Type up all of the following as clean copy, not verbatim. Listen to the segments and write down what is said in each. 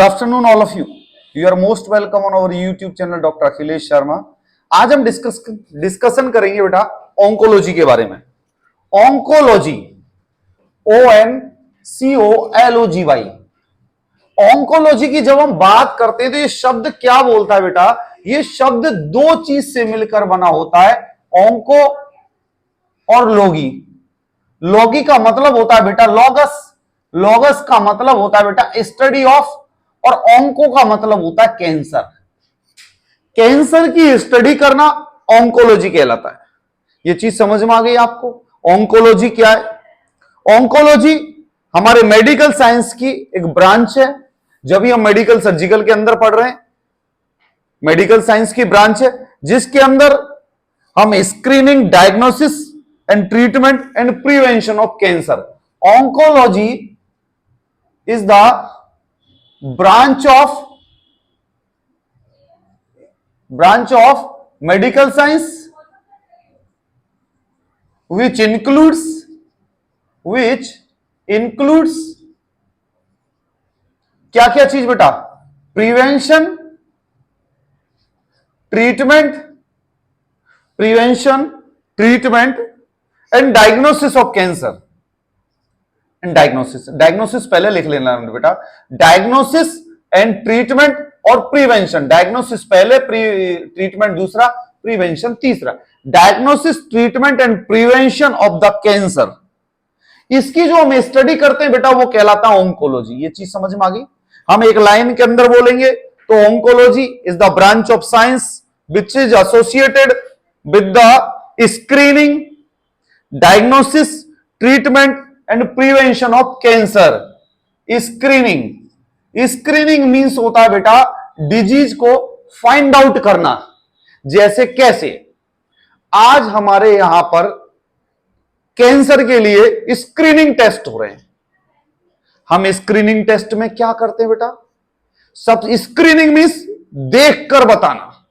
Good afternoon all of you. You are most welcome on our YouTube channel doctor Akhilesh Sharma. आज हम discussion करेंगे बेटा oncology के बारे में. Oncology, ONCOLOGY. ऑन्कोलॉजी की जब हम बात करते हैं तो ये शब्द क्या बोलता है बेटा? ये शब्द दो चीज से मिलकर बना होता है, ऑन्को और लोगी. लोगी का मतलब होता है बेटा लॉगस. लॉगस का मतलब होता है बेटा स्टडी ऑफ, और ऑन्को का मतलब होता है कैंसर. कैंसर की स्टडी करना ऑन्कोलॉजी कहलाता है. यह चीज समझ में आ गई आपको? ऑन्कोलॉजी क्या है? ऑन्कोलॉजी हमारे मेडिकल साइंस की एक ब्रांच है. जब भी हम मेडिकल सर्जिकल के अंदर पढ़ रहे हैं, मेडिकल साइंस की ब्रांच है जिसके अंदर हम screening, diagnosis and treatment and prevention of cancer. Oncology is the branch of medical science which includes क्या क्या चीज बेटा? Prevention, treatment and diagnosis of cancer. Diagnosis पहले लिख लेना बेटा. डायग्नोसिस एंड ट्रीटमेंट और प्रिवेंशन. डायग्नोसिस पहले, ट्रीटमेंट दूसरा, प्रिवेंशन तीसरा. Diagnosis, treatment and prevention of the cancer, इसकी जो हम स्टडी करते हैं बेटा वो कहलाता है ऑन्कोलॉजी. ये चीज समझ में आ गई? हम एक लाइन के अंदर बोलेंगे तो oncology is the branch of science which is associated with the screening, diagnosis, treatment and prevention of cancer. Screening means होता है बेटा डिजीज को फाइंड आउट करना. जैसे कैसे? आज हमारे यहां पर कैंसर के लिए स्क्रीनिंग टेस्ट हो रहे हैं. हम स्क्रीनिंग टेस्ट में क्या करते हैं बेटा? सब स्क्रीनिंग मींस देखकर बताना,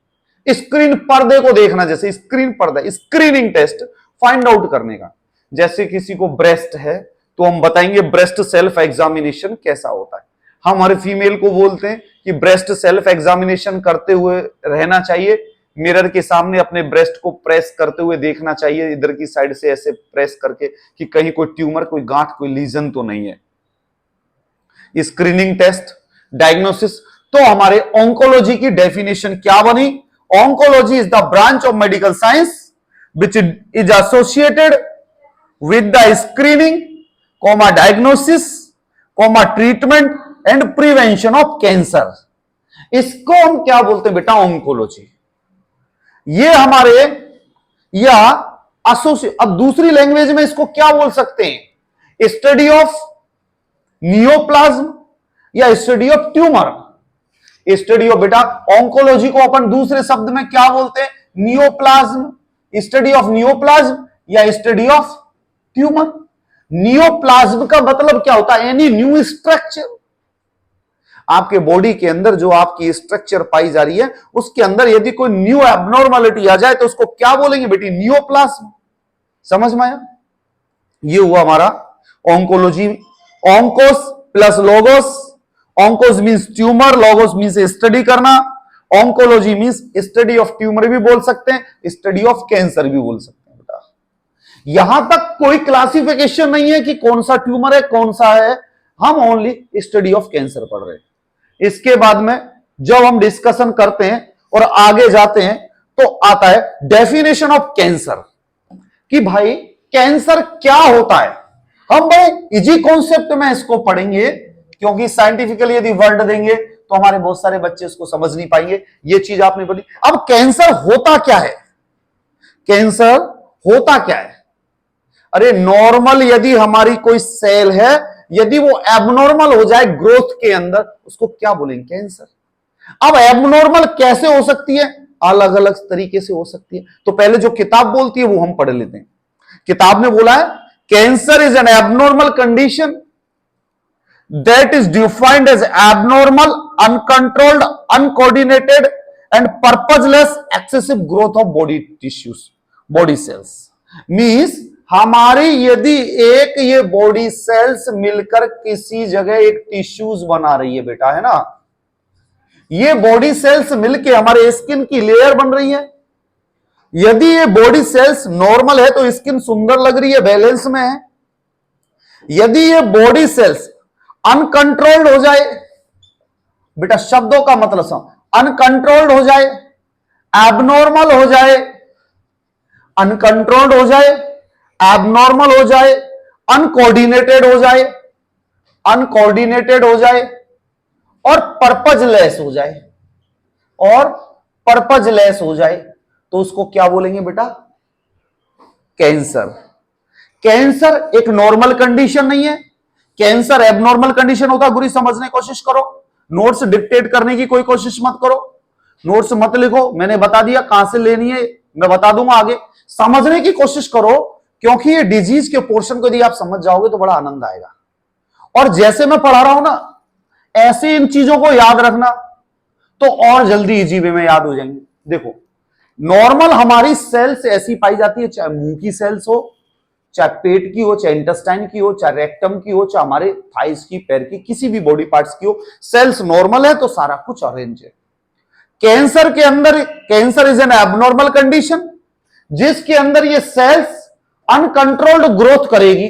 स्क्रीन पर्दे को देखना. जैसे स्क्रीन पर्दा, स्क्रीनिंग टेस्ट फाइंड आउट करने का. जैसे किसी को ब्रेस्ट है तो हम बताएंगे ब्रेस्ट सेल्फ एग्जामिनेशन कैसा होता है. हम हमारे फीमेल को बोलते हैं कि ब्रेस्ट सेल्फ एग्जामिनेशन करते हुए रहना चाहिए. मिरर के सामने अपने ब्रेस्ट को प्रेस करते हुए देखना चाहिए, इधर की साइड से ऐसे प्रेस करके कि कहीं कोई ट्यूमर, कोई गांठ, कोई लीजन तो नहीं है. Screening test, diagnosis. तो हमारे ऑन्कोलॉजी की डेफिनेशन क्या बनी? Oncology is the branch of medical science which is associated with the screening, diagnosis, treatment and prevention of cancer. इसको हम क्या बोलते हैं बेटा? ऑन्कोलॉजी. ये हमारे या अब दूसरी लैंग्वेज में इसको क्या बोल सकते हैं? स्टडी ऑफ नियोप्लाज्म या study of tumour. Study of बेटा ऑन्कोलॉजी को अपन दूसरे शब्द में क्या बोलते हैं? नियोप्लाज्म. स्टडी ऑफ नियोप्लाज्म या स्टडी ऑफ ट्यूमर. नियोप्लाज्म का मतलब क्या होता है? Any new structure. आपके बॉडी के अंदर जो आपकी स्ट्रक्चर पाई जा रही है उसके अंदर यदि कोई न्यू एबनॉर्मलिटी आ जाए तो उसको क्या बोलेंगे बेटी? नियोप्लाज्म. समझ में आया? ये हुआ हमारा oncology. Oncos plus logos. Oncos means tumour, logos means study करना. Oncology means study of tumour भी बोल सकते हैं, स्टडी ऑफ कैंसर भी बोल सकते हैं. यहां तक कोई क्लासिफिकेशन नहीं है कि कौन सा ट्यूमर है, कौन सा है. हम ओनली स्टडी ऑफ कैंसर पढ़ रहे हैं. इसके बाद में जब हम डिस्कशन करते हैं और आगे जाते हैं तो आता है डेफिनेशन ऑफ कैंसर. कि भाई कैंसर क्या होता है. हम बड़े इजी कॉन्सेप्ट में इसको पढ़ेंगे क्योंकि साइंटिफिकली यदि वर्ड देंगे तो हमारे बहुत सारे बच्चे इसको समझ नहीं पाएंगे. ये चीज आपने बोली. अब कैंसर होता क्या है? कैंसर होता क्या है? अरे नॉर्मल यदि हमारी कोई सेल है, यदि वो एबनॉर्मल हो जाए ग्रोथ के अंदर, उसको क्या बोलेंगे? कैंसर. अब एबनॉर्मल कैसे हो सकती है? अलग अलग तरीके से हो सकती है. तो पहले जो किताब बोलती है वो हम पढ़ लेते हैं. किताब ने बोला है cancer is an abnormal condition that is defined as abnormal, uncontrolled, uncoordinated and purposeless excessive growth of body tissues, body cells. Means हमारी यदि ये बॉडी सेल्स मिलकर किसी जगह एक टिश्यूज बना रही है बेटा, है ना, ये बॉडी सेल्स मिलके हमारे स्किन की लेयर बन रही है। यदि ये बॉडी सेल्स नॉर्मल है तो स्किन सुंदर लग रही है, बैलेंस में है। यदि ये बॉडी सेल्स अनकंट्रोल्ड हो जाए, बेटा शब्दों का मतलब समझ, अनकंट्रोल्ड हो जाए, एबनॉर्मल हो जाए, अनकंट्रोल्ड हो जाए, एबनॉर्मल हो जाए, अनकोऑर्डिनेटेड हो जाए, अनकोऑर्डिनेटेड हो जाए और पर्पजलेस हो जाए, और पर्पजलेस हो जाए, तो उसको क्या बोलेंगे बेटा? कैंसर। कैंसर एक नॉर्मल कंडीशन नहीं है, कैंसर एबनॉर्मल कंडीशन होता है। गुरु समझने की कोशिश करो, नोट्स डिक्टेट करने की कोई कोशिश मत करो, नोट्स मत लिखो, मैंने बता दिया कहां से लेनी है, मैं बता दूंगा आगे। समझने की कोशिश करो, क्योंकि ये डिजीज के पोर्शन को यदि आप समझ जाओगे तो बड़ा आनंद आएगा। और जैसे मैं पढ़ा रहा हूं ना, ऐसे इन चीजों को याद रखना तो और जल्दी इजी वे में याद हो जाएंगे। देखो, नॉर्मल हमारी सेल्स ऐसी पाई जाती है, चाहे मुंह की सेल्स हो, चाहे पेट की हो, चाहे इंटेस्टाइन की हो, चाहे रेक्टम की हो, चाहे हमारे थाइस की, पैर की, किसी भी बॉडी पार्ट्स की हो, सेल्स नॉर्मल है तो सारा कुछ अरेंज है। कैंसर के अंदर, cancer is an abnormal condition जिसके अंदर ये सेल्स अनकंट्रोल्ड ग्रोथ करेगी।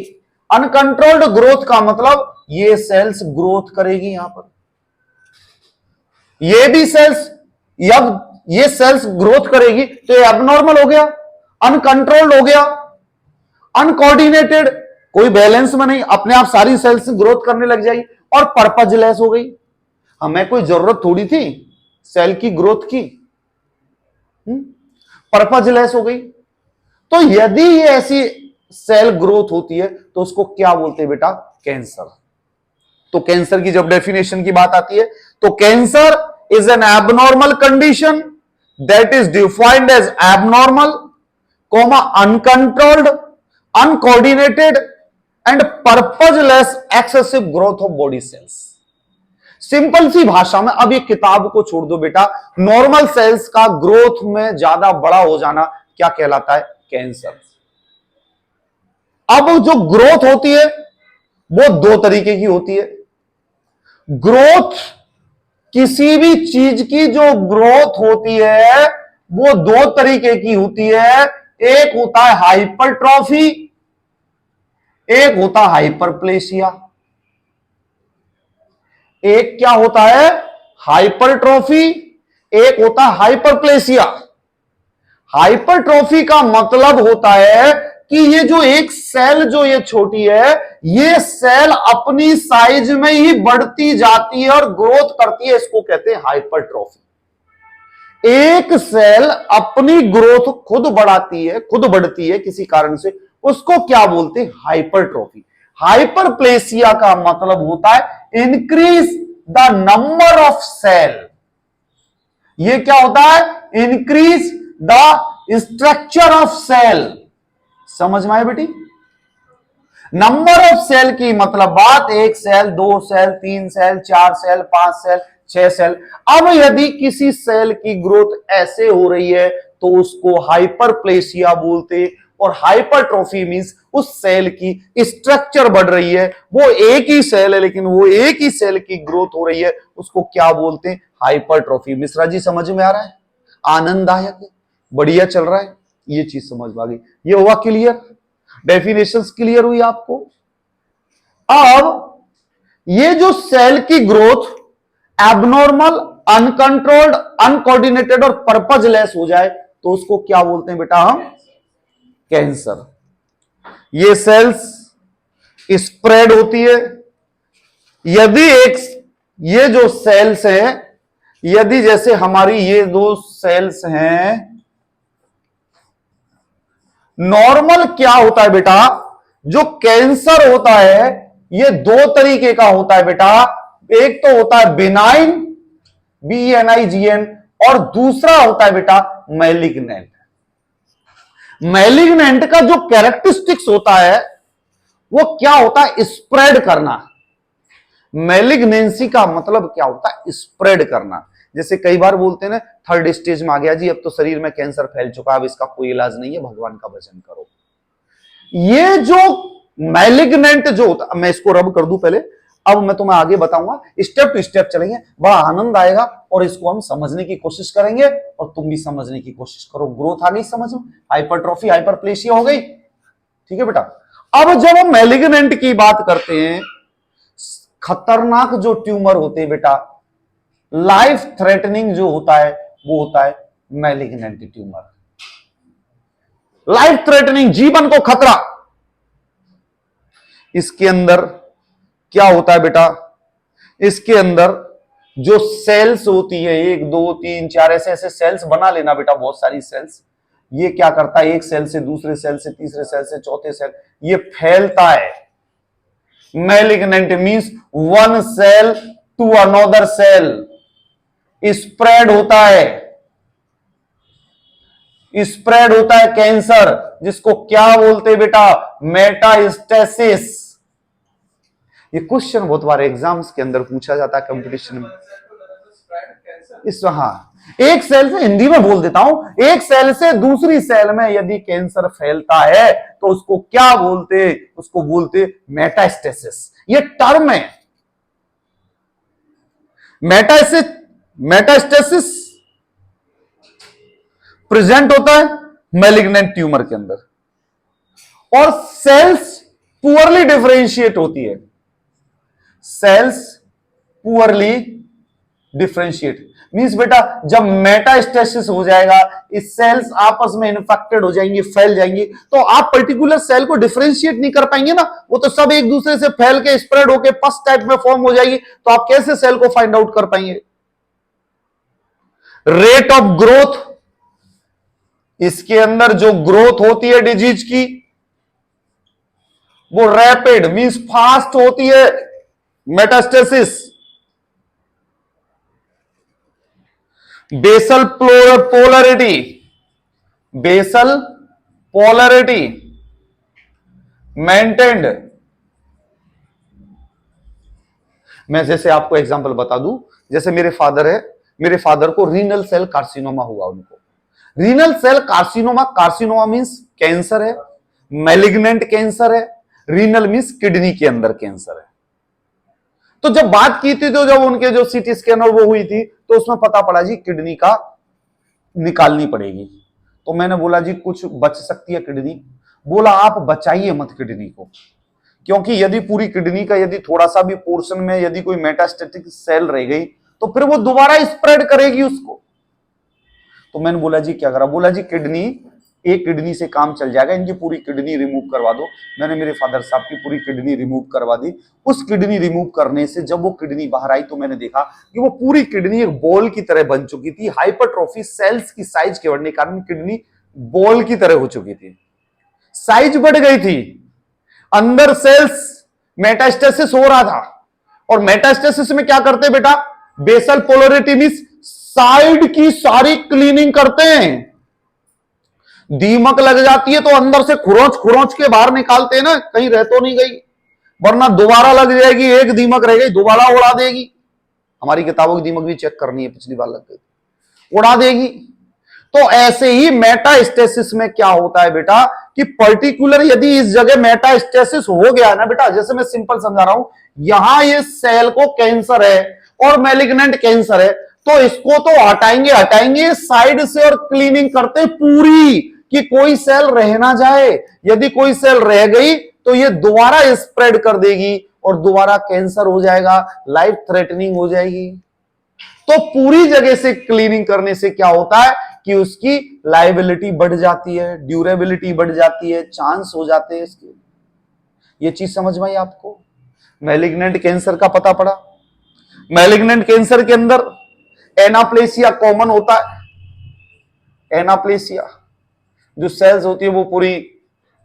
अनकंट्रोल्ड ग्रोथ का मतलब ये सेल्स ग्रोथ करेगी, यहां पर ये भी सेल्स, जब ये सेल्स ग्रोथ करेगी तो ये एबनॉर्मल हो गया, अनकंट्रोल्ड हो गया, अनकोऑर्डिनेटेड, कोई बैलेंस में नहीं, अपने आप सारी सेल्स ग्रोथ करने लग जाएगी और पर्पजलेस हो गई। हमें कोई जरूरत थोड़ी थी सेल की ग्रोथ की, पर्पजलेस हो गई। तो यदि ये ऐसी सेल ग्रोथ होती है तो उसको क्या बोलते हैं बेटा? कैंसर। तो कैंसर की जब डेफिनेशन की बात आती है तो cancer is an abnormal condition that is defined as abnormal, uncontrolled, uncoordinated and purposeless excessive growth of body cells. Simple सी भाषा में, अब ये किताब को छोड़ दो बेटा, नॉर्मल सेल्स का ग्रोथ में ज्यादा बड़ा हो जाना क्या कहलाता है? कैंसर। अब जो ग्रोथ होती है वो दो तरीके की होती है। ग्रोथ, किसी भी चीज की जो ग्रोथ होती है वो दो तरीके की होती है। एक होता है हाइपरट्रॉफी, एक होता है हाइपरप्लेसिया। एक क्या होता है? हाइपरट्रॉफी, एक होता है हाइपरप्लेसिया। हाइपरट्रॉफी का मतलब होता है कि ये जो एक सेल जो ये छोटी है, ये सेल अपनी साइज में ही बढ़ती जाती है और ग्रोथ करती है, इसको कहते हैं हाइपरट्रॉफी। एक सेल अपनी ग्रोथ खुद बढ़ाती है, खुद बढ़ती है किसी कारण से, उसको क्या बोलते हैं? हाइपरट्रॉफी। हाइपरप्लेसिया का मतलब होता है increase the number of cell. ये क्या होता है? Increase the structure of cell. समझ में आए बेटी? नंबर ऑफ सेल की मतलब बात, एक सेल, दो सेल, तीन सेल, चार सेल, पांच सेल, छह सेल। अब यदि किसी सेल की ग्रोथ ऐसे हो रही है तो उसको हाइपरप्लेसिया बोलते, और हाइपरट्रॉफी मींस उस सेल की स्ट्रक्चर बढ़ रही है, वो एक ही सेल है लेकिन वो एक ही सेल की ग्रोथ हो रही है, उसको क्या बोलते हैं? हाइपरट्रॉफी। मिश्रा जी समझ में आ रहा है? आनंददायक है, बढ़िया चल रहा है, ये चीज समझ में आ गई। ये हुआ क्लियर, डेफिनेशंस क्लियर हुई आपको। अब ये जो सेल की ग्रोथ एबनॉर्मल, अनकंट्रोल्ड, अनकोऑर्डिनेटेड और पर्पजलेस हो जाए तो उसको क्या बोलते हैं बेटा? हम कैंसर। ये सेल्स स्प्रेड होती है। यदि एक, ये जो सेल्स हैं, यदि जैसे हमारी ये दो सेल्स हैं, नॉर्मल क्या होता है बेटा? जो कैंसर होता है ये दो तरीके का होता है बेटा। एक तो होता है बिनाइन, BNIGN, और दूसरा होता है बेटा मैलिग्नेंट। मैलिग्नेंट का जो कैरेक्टरिस्टिक्स होता है वो क्या होता है? स्प्रेड करना। मैलिग्नेंसी का मतलब क्या होता है? स्प्रेड करना। जैसे कई बार बोलते हैं ना, थर्ड स्टेज में आ गया जी, अब तो शरीर में कैंसर फैल चुका, अब इसका कोई इलाज नहीं है, भगवान का भजन करो। ये जो मैलिग्नेंट जो होता, मैं इसको रब कर दूं पहले। अब मैं तुम्हें आगे बताऊंगा, स्टेप टू स्टेप चलेंगे, बड़ा आनंद आएगा और इसको हम समझने की कोशिश करेंगे और तुम भी समझने की कोशिश करो। ग्रोथ आ गई समझ में, हाइपरट्रॉफी हाइपरप्लेशिया हो गई, ठीक है बेटा। अब जब हम मैलिग्नेंट की बात करते हैं, खतरनाक जो ट्यूमर होते हैं बेटा, लाइफ थ्रेटनिंग जो होता है वो होता है मैलिग्नेंट ट्यूमर। लाइफ थ्रेटनिंग, जीवन को खतरा। इसके अंदर क्या होता है बेटा, इसके अंदर जो सेल्स होती है, 1 2 3 4 ऐसे ऐसे सेल्स बना लेना बेटा, बहुत सारी सेल्स। ये क्या करता है, एक सेल से दूसरे सेल से तीसरे सेल से चौथे सेल, ये फैलता है। Malignant means one cell to another cell, spread होता है, स्प्रेड होता है कैंसर, जिसको क्या बोलते हैं बेटा, मेटास्टेसिस। ये क्वेश्चन बहुत बार एग्जाम्स के अंदर पूछा जाता है, कंपटीशन में। इस हाँ, एक सेल से, हिंदी में बोल देता हूं, एक सेल से दूसरी सेल में यदि कैंसर फैलता है तो उसको क्या बोलते, उसको बोलते मेटास्टेसिस। ये टर्म है मेटास्टेसिस प्रेजेंट होता है मैलिग्नेंट ट्यूमर के अंदर, और सेल्स पुअरली डिफरेंशिएट होती है, सेल्स पुअरली डिफरेंशिएट मींस बेटा जब मेटास्टेसिस हो जाएगा, इस सेल्स आपस में इन्फेक्टेड हो जाएंगी, फैल जाएंगी, तो आप पर्टिकुलर सेल को डिफरेंशिएट नहीं कर पाएंगे ना, वो तो सब एक दूसरे से फैल के स्प्रेड होके पस टाइप में फॉर्म हो जाएगी, तो आप कैसे सेल को फाइंड आउट कर पाएंगे। रेट ऑफ ग्रोथ, इसके अंदर जो ग्रोथ होती है डिजीज की वो रैपिड मींस फास्ट होती है, metastasis. Basal polarity, basal polarity maintained. मैं जैसे आपको एग्जांपल बता दूं, जैसे मेरे फादर है, मेरे फादर को रीनल सेल कार्सिनोमा हुआ, उनको renal cell carcinoma, carcinoma means cancer है, मैलिग्नेंट कैंसर है, रीनल मींस किडनी के अंदर कैंसर है। तो जब बात की थी, तो जब उनके जो सीटी स्कैन और वो हुई थी, तो उसमें पता पड़ा जी किडनी का निकालनी पड़ेगी। तो मैंने बोला जी कुछ बच सकती है किडनी, बोला आप बचाइए मत किडनी को, क्योंकि यदि पूरी किडनी का यदि थोड़ा सा भी पोर्शन में यदि कोई मेटास्टेटिक सेल रह गई तो फिर वो दोबारा स्प्रेड करेगी उसको। तो मैंने बोला जी क्या करा, बोला जी किडनी, एक किडनी से काम चल जाएगा, इनकी पूरी किडनी रिमूव करवा दो। मैंने मेरे फादर साहब की पूरी किडनी रिमूव करवा दी। उस किडनी रिमूव करने से जब वो किडनी बाहर आई तो मैंने देखा कि वो पूरी किडनी एक बॉल की तरह बन चुकी थी। हाइपरट्रॉफी, सेल्स की साइज के बढ़ने के कारण किडनी बॉल की तरह हो चुकी थी, साइज बढ़ गई थी, अंदर सेल्स मेटास्टेसिस हो रहा था। और मेटास्टेसिस में क्या करते बेटा, बेसल पोलरिटी मींस साइड की सारी क्लीनिंग करते हैं। दीमक लग जाती है तो अंदर से खुरोच खुरोच के बाहर निकालते हैं ना, कहीं रह तो नहीं गई, वरना दोबारा लग जाएगी, एक दीमक रह गई दोबारा उड़ा देगी। हमारी किताबों की दीमक भी चेक करनी है, पिछली बार लग गई, उड़ा देगी। तो ऐसे ही मेटास्टेसिस में क्या होता है बेटा कि पर्टिकुलर यदि इस जगह मेटास्टेसिस हो गया ना बेटा, जैसे मैं सिंपल समझा रहा हूं, यहां ये सेल को कैंसर है और मैलिग्नेंट कैंसर है, तो इसको तो हटाएंगे साइड से और क्लीनिंग करते पूरी कि कोई सेल रह ना जाए। यदि कोई सेल रह गई तो ये दोबारा स्प्रेड कर देगी और दोबारा कैंसर हो जाएगा, लाइफ थ्रेटनिंग हो जाएगी। तो पूरी जगह से क्लीनिंग करने से क्या होता है कि उसकी लाइबिलिटी बढ़ जाती है, ड्यूरेबिलिटी बढ़ जाती है, चांस हो जाते हैं इसके। ये चीज समझ में आई आपको। मैलिग्नेंट कैंसर का पता पड़ा। मैलिग्नेंट कैंसर के अंदर एनाप्लेसिया कॉमन होता है। एनाप्लेसिया जो सेल्स होती है वो पूरी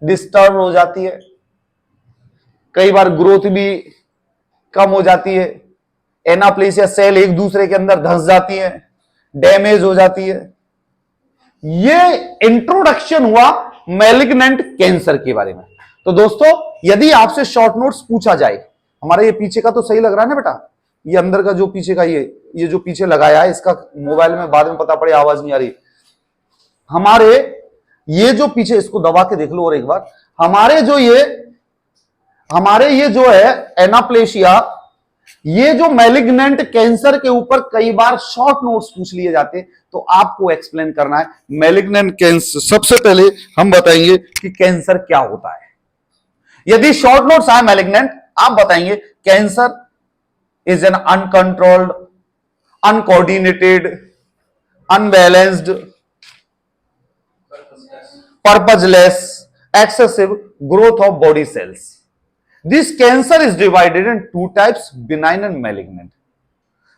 डिस्टर्ब हो जाती है, कई बार ग्रोथ भी कम हो जाती है। एनाप्लेसिया सेल एक दूसरे के अंदर धंस जाती है, डैमेज हो जाती है। ये इंट्रोडक्शन हुआ मैलिग्नेंट कैंसर के बारे में। तो दोस्तों यदि आपसे शॉर्ट नोट्स पूछा जाए, हमारा ये पीछे का तो सही लग रहा है ना बेटा, ये अंदर का जो पीछे का ये जो पीछे लगाया है, इसका मोबाइल में बाद में पता पड़े आवाज नहीं आ रही। हमारे ये जो पीछे, इसको दबा के देख लो और एक बार, हमारे ये जो है एनाप्लेशिया, ये जो मैलिग्नेंट कैंसर के ऊपर कई बार शॉर्ट नोट्स पूछ लिए जाते, तो आपको एक्सप्लेन करना है मैलिग्नेंट कैंसर। सबसे पहले हम बताएंगे कि कैंसर क्या होता है। यदि शॉर्ट नोट्स आए मैलिग्नेंट, आप बताएंगे cancer is N uncontrolled, uncoordinated, unbalanced, purposeless, excessive growth of body cells. This cancer is divided in two types, benign and malignant.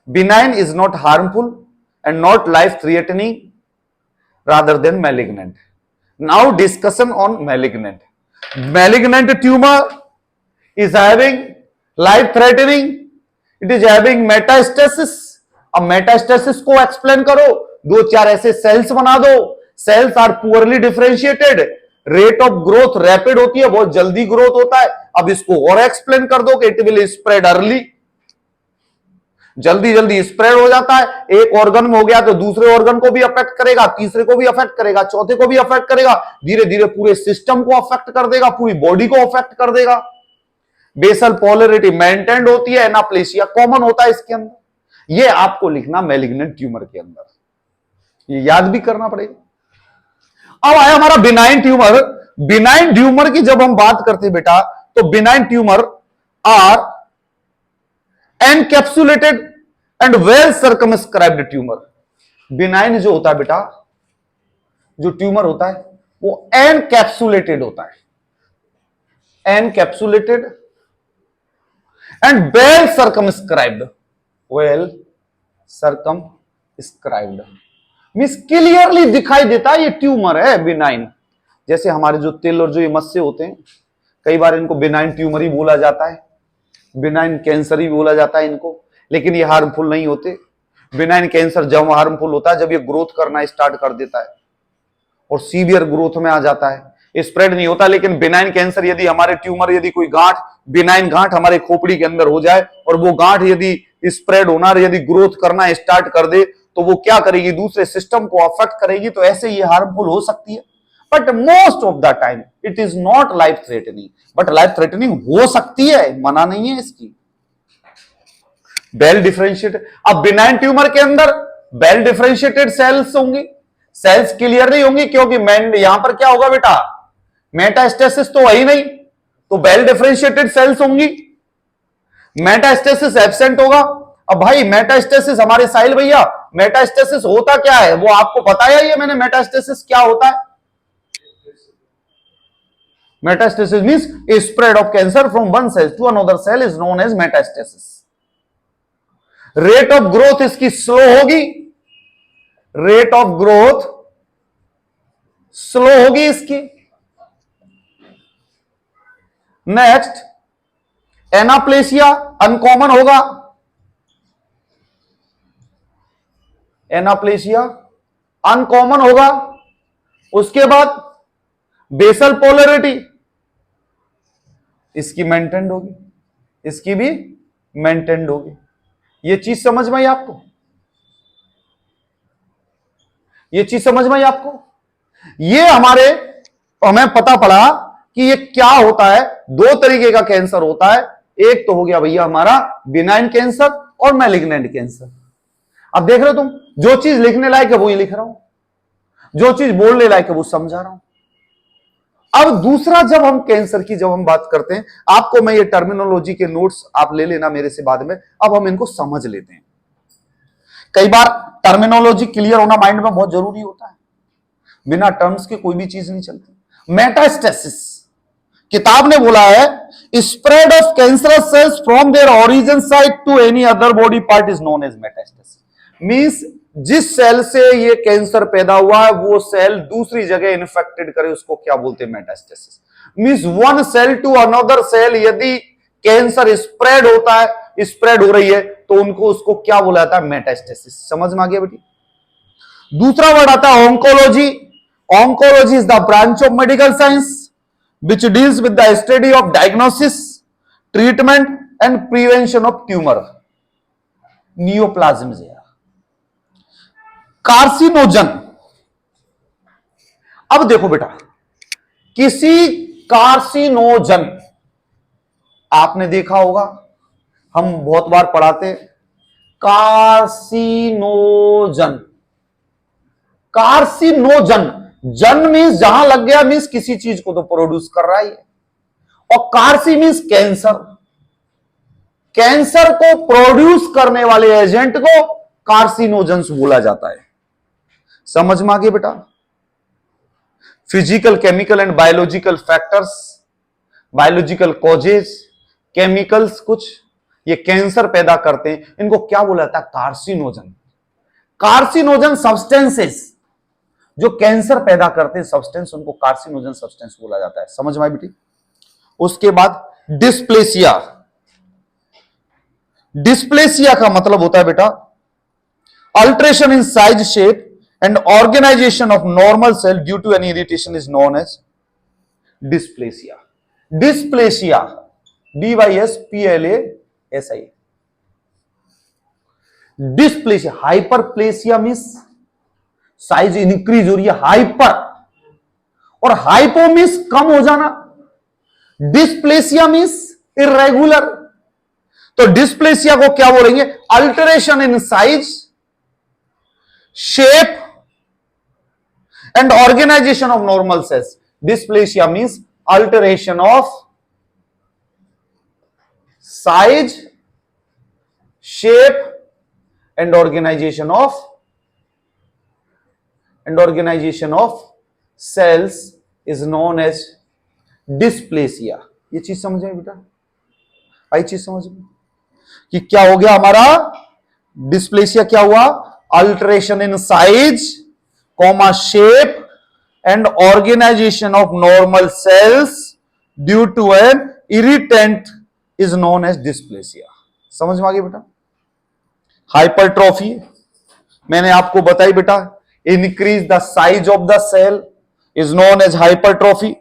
Benign is not harmful and not life-threatening rather than malignant. Now discussion on malignant. Malignant tumor is having life-threatening, it is having metastasis. अब metastasis को explain करो, दो चार ऐसे cells बना दो, cells are poorly differentiated, rate of growth rapid होती है, बहुत जल्दी ग्रोथ होता है। अब इसको और एक्सप्लेन कर दो कि इट विल स्प्रेड अर्ली, जल्दी जल्दी स्प्रेड हो जाता है। एक ऑर्गन में हो गया तो दूसरे ऑर्गन को भी अफेक्ट करेगा, तीसरे को भी अफेक्ट करेगा, चौथे को भी अफेक्ट करेगा, धीरे धीरे पूरे सिस्टम को अफेक्ट कर देगा, पूरी बॉडी को अफेक्ट कर देगा। बेसल पोलैरिटी मेंटेन्ड होती है, एनाप्लेसिया कॉमन होता है इसके अंदर। ये आपको लिखना मैलिग्नेंट ट्यूमर के अंदर, ये याद भी करना पड़ेगा। अब आया हमारा बिनाइन ट्यूमर। बिनाइन ट्यूमर की जब हम बात करते हैं बेटा, तो benign tumour are encapsulated and well circumscribed tumour. Benign जो होता है बेटा, जो ट्यूमर होता है वो एनकैप्सुलेटेड होता है, encapsulated and well circumscribed. Well circumscribed means clearly दिखाई देता है ये ट्यूमर है बिनाइन। जैसे हमारे जो तिल और जो ये मस्से होते हैं, कई बार इनको बिनाइन ट्यूमर ही बोला जाता है, बिनाइन कैंसर ही बोला जाता है इनको, लेकिन ये हार्मफुल नहीं होते। बिनाइन कैंसर जब हार्मफुल होता है जब ये ग्रोथ करना स्टार्ट कर देता है और सीवियर ग्रोथ में आ जाता है, स्प्रेड नहीं होता। लेकिन बिनाइन कैंसर यदि हमारे ट्यूमर, यदि कोई गांठ, बिनाइन गांठ हमारे खोपड़ी के अंदर हो जाए और वो गांठ यदि स्प्रेड होना, यदि ग्रोथ करना स्टार्ट कर दे, तो वो क्या करेगी, दूसरे सिस्टम को अफेक्ट करेगी। तो ऐसे ये हार्मफुल हो सकती है, but most of the time it is not life threatening. But life threatening हो सकती है, मना नहीं है इसकी। वेल डिफरेंशिएटेड, अब बिनाइन ट्यूमर के अंदर वेल डिफरेंशिएटेड सेल्स होंगी, सेल्स क्लियर नहीं होंगी, क्योंकि यहां पर क्या होगा बेटा, मेटास्टेसिस तो वही नहीं, तो वेल डिफरेंशिएटेड सेल्स होंगी। मेटास्टेसिस एब्सेंट होगा। अब भाई मेटास्टेसिस हमारे साहिल भैया, मेटास्टेसिस होता क्या है वो आपको बताया ही है मैंने, मेटास्टेसिस क्या होता है। Metastasis means spread of cancer from one cell to another cell is known as metastasis. Rate of growth इसकी स्लो होगी, रेट ऑफ ग्रोथ स्लो होगी इसकी। नेक्स्ट, एनाप्लेसिया अनकॉमन होगा, एनाप्लेसिया अनकॉमन होगा। उसके बाद बेसल पोलैरिटी इसकी मेंटेन्ड होगी, इसकी भी मेंटेन्ड होगी। ये चीज समझ में आई आपको, ये चीज समझ में आई आपको। ये हमें पता पड़ा कि ये क्या होता है। दो तरीके का कैंसर होता है, एक तो हो गया भैया हमारा बिनाइन कैंसर और मैलिग्नेंट कैंसर। अब देख रहे हो तुम, जो चीज लिखने लायक है वो ही लिख रहा हूं, जो चीज बोलने लायक है वो समझा रहा हूं। अब दूसरा, जब हम कैंसर की जब हम बात करते हैं, आपको मैं ये टर्मिनोलॉजी के नोट्स आप ले लेना मेरे से बाद में, अब हम इनको समझ लेते हैं। कई बार टर्मिनोलॉजी क्लियर होना माइंड में बहुत जरूरी होता है, बिना टर्म्स के कोई भी चीज नहीं चलती। मेटास्टेसिस, किताब ने बोला है spread of cancerous cells from their origin site to any other body part is known as metastasis. Means जिस सेल से ये कैंसर पैदा हुआ है वो सेल दूसरी जगह इन्फेक्टेड करे, उसको क्या बोलते हैं, metastasis. Means one cell to another cell, यदि कैंसर स्प्रेड होता है, स्प्रेड हो रही है, तो उनको उसको क्या बोला जाता है, मेटास्टेसिस। समझ में आ गया बेटी। दूसरा वर्ड आता है oncology. Oncology is the branch of medical science which deals with the study of diagnosis, treatment and prevention of tumor, neoplasms है। कार्सिनोजन, अब देखो बेटा, किसी कार्सिनोजन आपने देखा होगा, हम बहुत बार पढ़ाते, कार्सिनोजन। कार्सिनोजन, जन मीन्स जहां लग गया, मीन्स किसी चीज को तो प्रोड्यूस कर रहा ही है। और कार्सी मीन्स कैंसर। कैंसर को प्रोड्यूस करने वाले एजेंट को कार्सिनोजेंस बोला जाता है। समझ में आ गया बेटा? Physical, chemical and biological factors, biological causes, chemicals कुछ ये कैंसर पैदा करते हैं, इनको क्या बोला जाता है? कार्सिनोजन। कार्सिनोजन सब्सटेंसेस जो कैंसर पैदा करते हैं, सब्सटेंस, उनको कार्सिनोजन सब्सटेंस बोला जाता है। समझ में आई बेटी? उसके बाद डिस्प्लेसिया। डिस्प्लेसिया का मतलब होता है बेटा alteration in size, shape and organisation of normal cell due to any irritation is known as dysplasia. Dysplasia, DYSPLASI। Dysplasia, hyperplasia means size increase हो रही है, हाइपर, और हाइपो मींस कम हो जाना, डिस्प्लेसिया मींस इरेगुलर। तो डिस्प्लेसिया को क्या बोलेंगे? Alteration in size, shape and organisation of normal cells. Dysplasia means alteration of size, shape and organisation of cells is known as dysplasia. ये चीज समझे बेटा? आई चीज समझ में कि क्या हो गया हमारा? डिस्प्लेसिया क्या हुआ? Alteration in size, comma, shape and organisation of normal cells due to an irritant is known as dysplasia. समझ में आ गया बेटा? हाइपरट्रॉफी मैंने आपको बताई बेटा, increase the size of the cell is known as hypertrophy.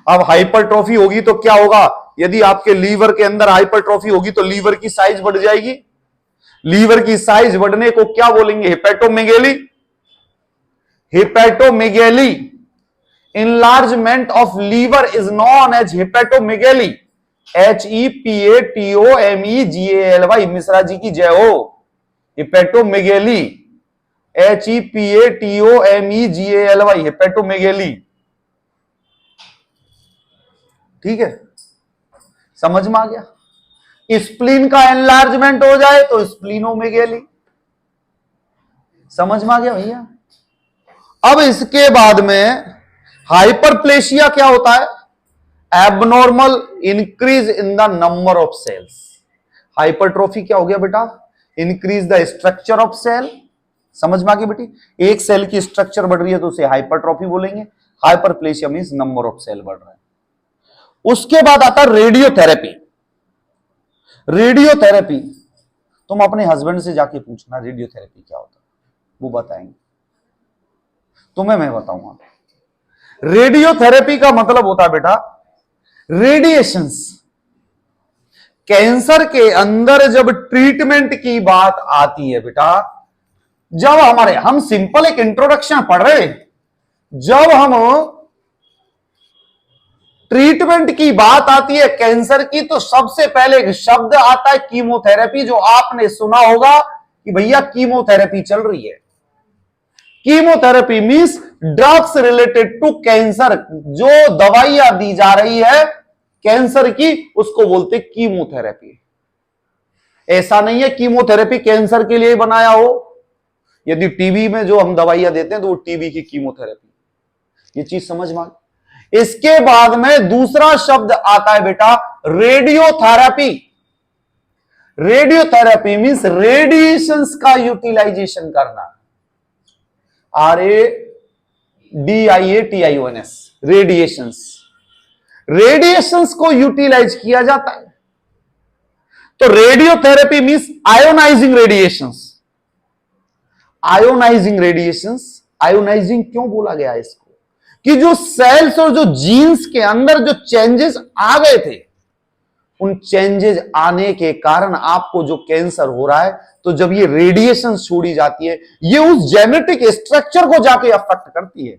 अब हाइपरट्रॉफी होगी तो क्या होगा? यदि आपके लीवर के अंदर हाइपरट्रॉफी होगी तो लीवर की साइज बढ़ जाएगी। लीवर की साइज बढ़ने को क्या बोलेंगे? हेपेटोमेगेली। हेपेटोमेगेली, enlargement of liver is known as hepatomegaly। HEPATOMEGALY, Mishra ji की जय हो। हेपेटोमेगेली, HEPATOMEGALY, हेपेटोमेगेली। ठीक है, समझ में आ गया? स्प्लीन का एनलार्जमेंट हो जाए तो स्प्लीनोमेगेली। समझ में आ गया भैया? अब इसके बाद में हाइपरप्लेशिया क्या होता है? Abnormal increase in the number of cells. Hypertrophy क्या हो गया बेटा? Increase the structure of cell. समझ में आ गई बेटी? एक सेल की स्ट्रक्चर बढ़ रही है तो उसे हाइपरट्रोफी बोलेंगे। Hyperplasia means number of cell बढ़ रहा है। उसके बाद आता है रेडियोथेरेपी। रेडियोथेरेपी तुम अपने हस्बैंड से जाके पूछना रेडियोथेरेपी क्या होता है, वो बताएंगे। तुम्हें मैं बताऊंगा। रेडियोथेरेपी का मतलब होता है बेटा रेडिएशंस। कैंसर के अंदर जब ट्रीटमेंट की बात आती है बेटा, जब हम सिंपल एक इंट्रोडक्शन पढ़ रहे, जब हम ट्रीटमेंट की बात आती है कैंसर की, तो सबसे पहले एक शब्द आता है कीमोथेरेपी, जो आपने सुना होगा कि भैया कीमोथेरेपी चल रही है। Chemotherapy means drugs related to cancer. जो दवाइयां दी जा रही है कैंसर की, उसको बोलते कीमोथेरेपी। ऐसा नहीं है कीमोथेरेपी कैंसर के लिए बनाया हो। यदि टीबी में जो हम दवाइयां देते हैं तो वो टीबी की कीमोथेरेपी। ये चीज समझ में। इसके बाद में दूसरा शब्द आता है बेटा रेडियोथेरेपी। रेडियोथेरेपी मींस रेडिएशंस का यूटिलाइजेशन करना। RADIATIONS, radiations. रेडिएशंस को यूटिलाइज किया जाता है। तो radiotherapy means ionising radiations. Ionising radiations, ionising क्यों बोला गया इसको? कि जो सेल्स और जो जीन्स के अंदर जो चेंजेस आ गए थे, उन चेंजेस आने के कारण आपको जो कैंसर हो रहा है, तो जब ये रेडिएशन छोड़ी जाती है, ये उस जेनेटिक स्ट्रक्चर को जाके अफेक्ट करती है।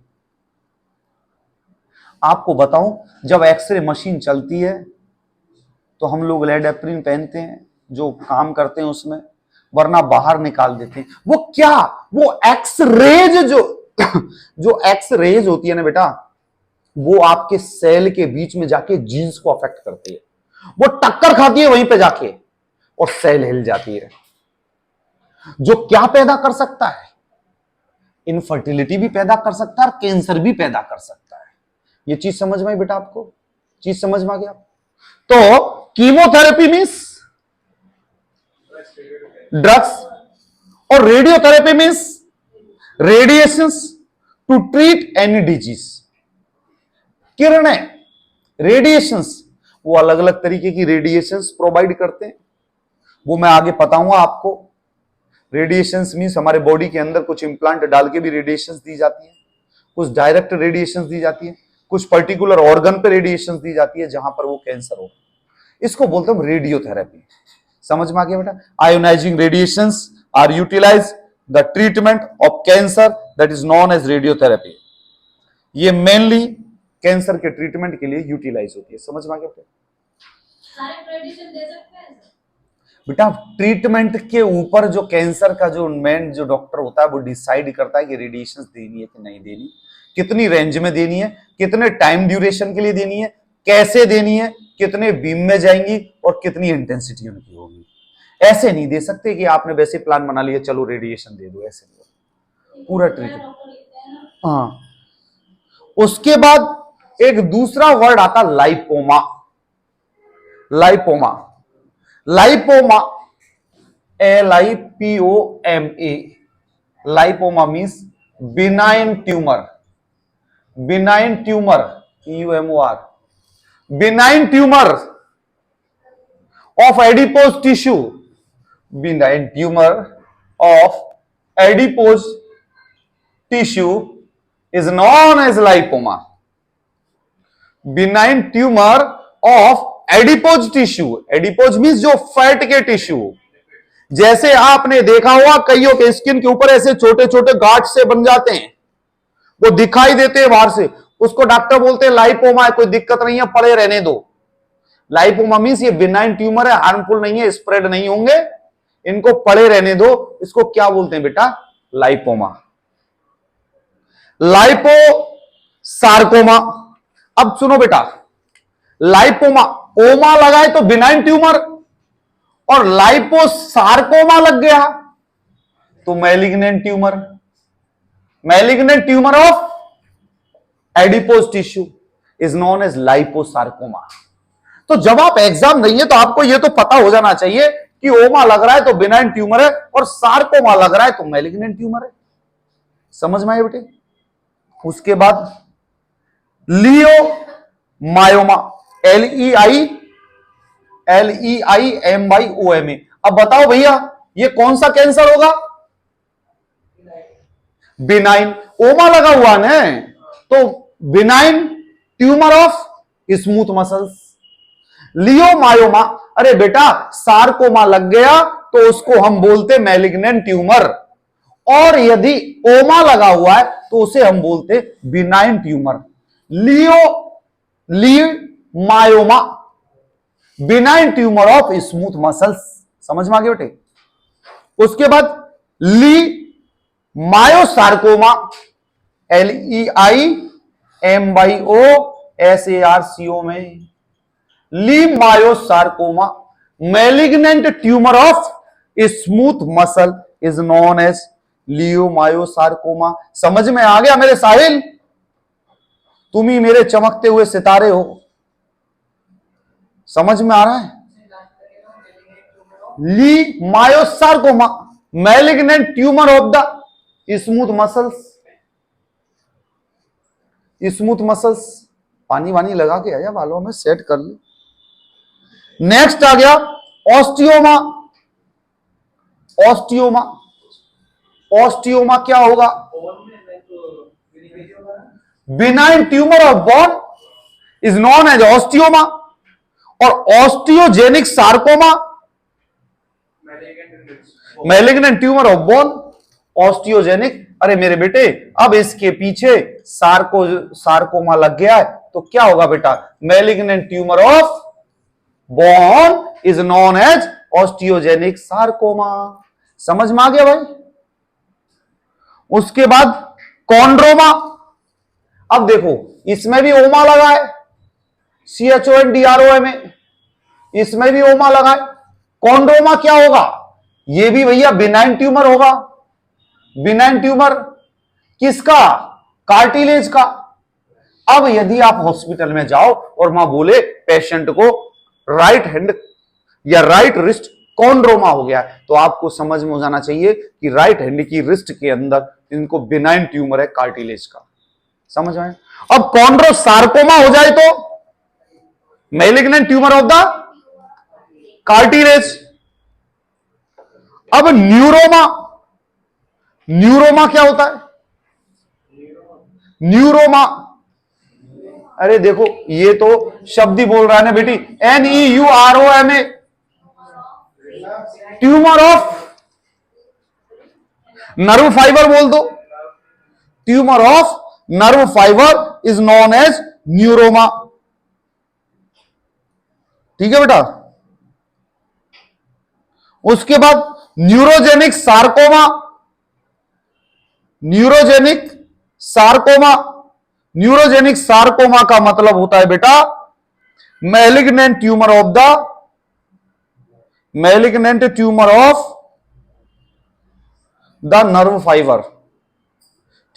आपको बताऊं, जब एक्सरे मशीन चलती है तो हम लोग लेड एप्रिन पहनते हैं, जो काम करते हैं उसमें, वरना बाहर निकाल देते हैं। वो क्या, वो एक्स रेज जो एक्स रेज होती है ना बेटा, वो आपके सेल के बीच में जाके जीन्स को अफेक्ट करती है, वो टक्कर खाती है वहीं पे जाके और सेल हिल जाती है। जो क्या पैदा कर सकता है, इनफर्टिलिटी भी पैदा कर सकता है और कैंसर भी पैदा कर सकता है। ये चीज समझ में आई बेटा आपको? चीज समझ में आ गया? तो कीमोथेरेपी मीन्स ड्रग्स और radiotherapy means radiations to treat any disease. किरणें, रेडिएशंस, वो अलग अलग तरीके की रेडिएशंस प्रोवाइड करते हैं, वो मैं आगे बताऊंगा आपको। रेडिएशंस मीन्स हमारे बॉडी के अंदर कुछ इंप्लांट डाल के भी रेडिएशंस दी जाती है, कुछ डायरेक्ट रेडिएशंस दी जाती है, कुछ पर्टिकुलर ऑर्गन पे रेडिएशंस दी जाती है जहां पर वो कैंसर हो। इसको बोलते हैं रेडियोथेरेपी। समझ में आ गया बेटा? Ionising radiations are utilise the treatment of cancer, that is known as radiotherapy. ये मेनली कैंसर के ट्रीटमेंट के लिए यूटिलाइज होती है। समझ में आ गया बेटा? सारे रेडिएशन दे सकते हैं बेटा ट्रीटमेंट के ऊपर जो कैंसर का जो मेन जो डॉक्टर होता है वो डिसाइड करता है कि रेडिएशन देनी है कि नहीं देनी, कितनी रेंज में देनी है, कितने टाइम ड्यूरेशन के लिए देनी है, कैसे देनी है, कितने बीम में जाएंगी और कितनी इंटेंसिटी उनकी होगी। ऐसे नहीं दे सकते कि आपने वैसे प्लान बना लिया चलो रेडिएशन दे दो, ऐसे नहीं, पूरा ट्रीटमेंट। हाँ, उसके बाद एक दूसरा वर्ड आता lipoma. Lipoma, lipoma, LIPOMA, lipoma means benign tumour. Benign tumour, TUMOR, benign tumour of adipose tissue. Benign tumour of adipose tissue is known as lipoma. Benign tumor of adipose tissue. Adipose means जो fat के tissue. जैसे आपने देखा हुआ कईयों के skin के ऊपर ऐसे छोटे छोटे गांठ से बन जाते हैं, वो दिखाई देते हैं बाहर से, उसको डॉक्टर बोलते हैं लाइपोमा है, कोई दिक्कत नहीं है, पड़े रहने दो। लाइपोमा मीन्स ये बिनाइन ट्यूमर है, हार्मफुल नहीं है, स्प्रेड नहीं होंगे, इनको पड़े रहने दो। इसको क्या बोलते हैं बेटा? लाइपोमा। लाइपोसार्कोमा। अब सुनो बेटा, लाइपोमा, ओमा लगाए तो बिनाइन ट्यूमर, और लाइपोसार्कोमा लग गया तो malignant tumour. Malignant tumour of adipose tissue is known as liposarcoma. तो जब आप एग्जाम देंगे तो आपको यह तो पता हो जाना चाहिए कि ओमा लग रहा है तो बिनाइन ट्यूमर है और सार्कोमा लग रहा है तो मैलिग्नेंट ट्यूमर है। समझ में आए बेटे? उसके बाद लियोमायोमा, LEIMYOMA। अब बताओ भैया ये कौन सा कैंसर होगा? बिनाइन, ओमा लगा हुआ ना, तो benign tumour of smooth muscles. Leiomyoma, अरे बेटा सार्कोमा लग गया तो उसको हम बोलते मैलिग्नेंट ट्यूमर, और यदि ओमा लगा हुआ है तो उसे हम बोलते benign tumour. Leiomyoma, benign tumour of smooth muscles. समझ में आ गया बेटे? उसके बाद मायोसार्कोमा, LEIMYOSARCO में myosarcoma, malignant tumour of smooth muscle is known as leiomyosarcoma. समझ में आ गया मेरे साहिल? तुम ही मेरे चमकते हुए सितारे हो। समझ में आ रहा है? Leiomyosarcoma, malignant tumour of the smooth muscles. Smooth muscles, पानी वानी लगा के आया बालों में, सेट कर ली। नेक्स्ट आ गया ऑस्टियोमा। ऑस्टियोमा, ऑस्टियोमा क्या होगा? Benign tumour of bone is known as osteoma, और osteogenic sarcoma, malignant tumour of bone, osteogenic. अरे मेरे बेटे अब इसके पीछे सार्कोमा लग गया है तो क्या होगा बेटा? Malignant tumour of bone is known as osteogenic sarcoma. समझ में आ गया भाई? उसके बाद कॉन्ड्रोमा। अब देखो इसमें भी ओमा लगा है, CHONDROMA, इसमें भी ओमा लगा है। कॉन्ड्रोमा क्या होगा? ये भी भैया बिनाइन ट्यूमर होगा। बिनाइन ट्यूमर किसका? कार्टिलेज का। अब यदि आप हॉस्पिटल में जाओ और वहां बोले पेशेंट को राइट हैंड या राइट रिस्ट कॉन्ड्रोमा हो गया, तो आपको समझ में हो जाना चाहिए कि राइट हैंड की रिस्ट के अंदर इनको बिनाइन ट्यूमर है कार्टिलेज का। समझ आए? अब कॉन्ड्रोसार्कोमा हो जाए तो malignant tumour of the cartilage. अब न्यूरोमा। न्यूरोमा क्या होता है? न्यूरोमा, अरे देखो ये तो शब्द ही बोल रहा है ना बेटी, NEUROMA, tumour of nerve fibre बोल दो। Tumour of nerve fibre is known as neuroma. ठीक है बेटा? उसके बाद neurogenic sarcoma. Neurogenic sarcoma, neurogenic sarcoma का मतलब होता है बेटा malignant tumour of the malignant tumour of the nerve fibre.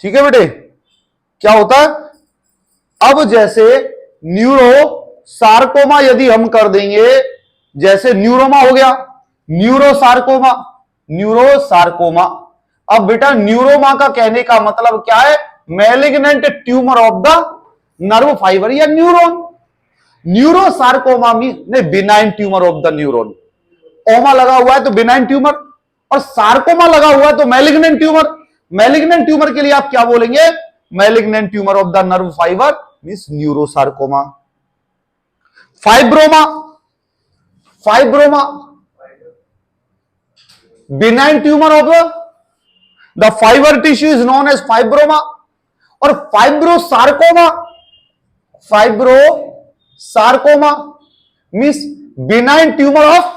ठीक है बेटे? क्या होता है? अब जैसे न्यूरो सार्कोमा यदि हम कर देंगे, जैसे न्यूरोमा हो गया, न्यूरोसार्कोमा, न्यूरोसार्कोमा। अब बेटा न्यूरोमा का कहने का मतलब क्या है? Malignant tumour of the nerve fibre या neuron. Neurosarcoma mean benign tumour of the neuron. Oma लगा हुआ है तो बिनाइन ट्यूमर, और सार्कोमा लगा हुआ है तो मैलिग्नेंट ट्यूमर। मैलिग्नेंट ट्यूमर के लिए आप क्या बोलेंगे? Malignant tumour of the nerve fibre means neurosarcoma. Fibroma, fibroma benign tumour of the fibre tissue is known as fibroma. और fibrosarcoma, fibrosarcoma means benign tumour of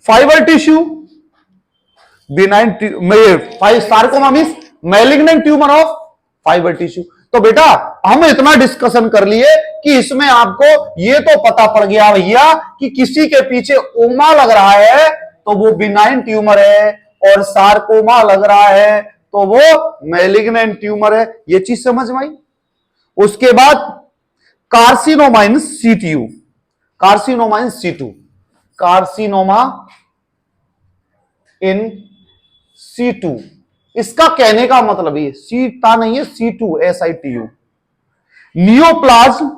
fibre tissue. Benign sarcoma means malignant tumour of fibre tissue. तो बेटा हम इतना discussion कर लिए कि इसमें आपको ये तो पता पड़ गया भैया कि किसी के पीछे ओमा लग रहा है तो वो बिनाइन ट्यूमर है, और सार्कोमा लग रहा है तो वो मैलिग्नेंट ट्यूमर है। ये चीज समझ में आई? उसके बाद carcinoma in situ. Carcinoma in situ, carcinoma in situ, इसका कहने का मतलब ये सीटा नहीं है, C2 SITU। Neoplasm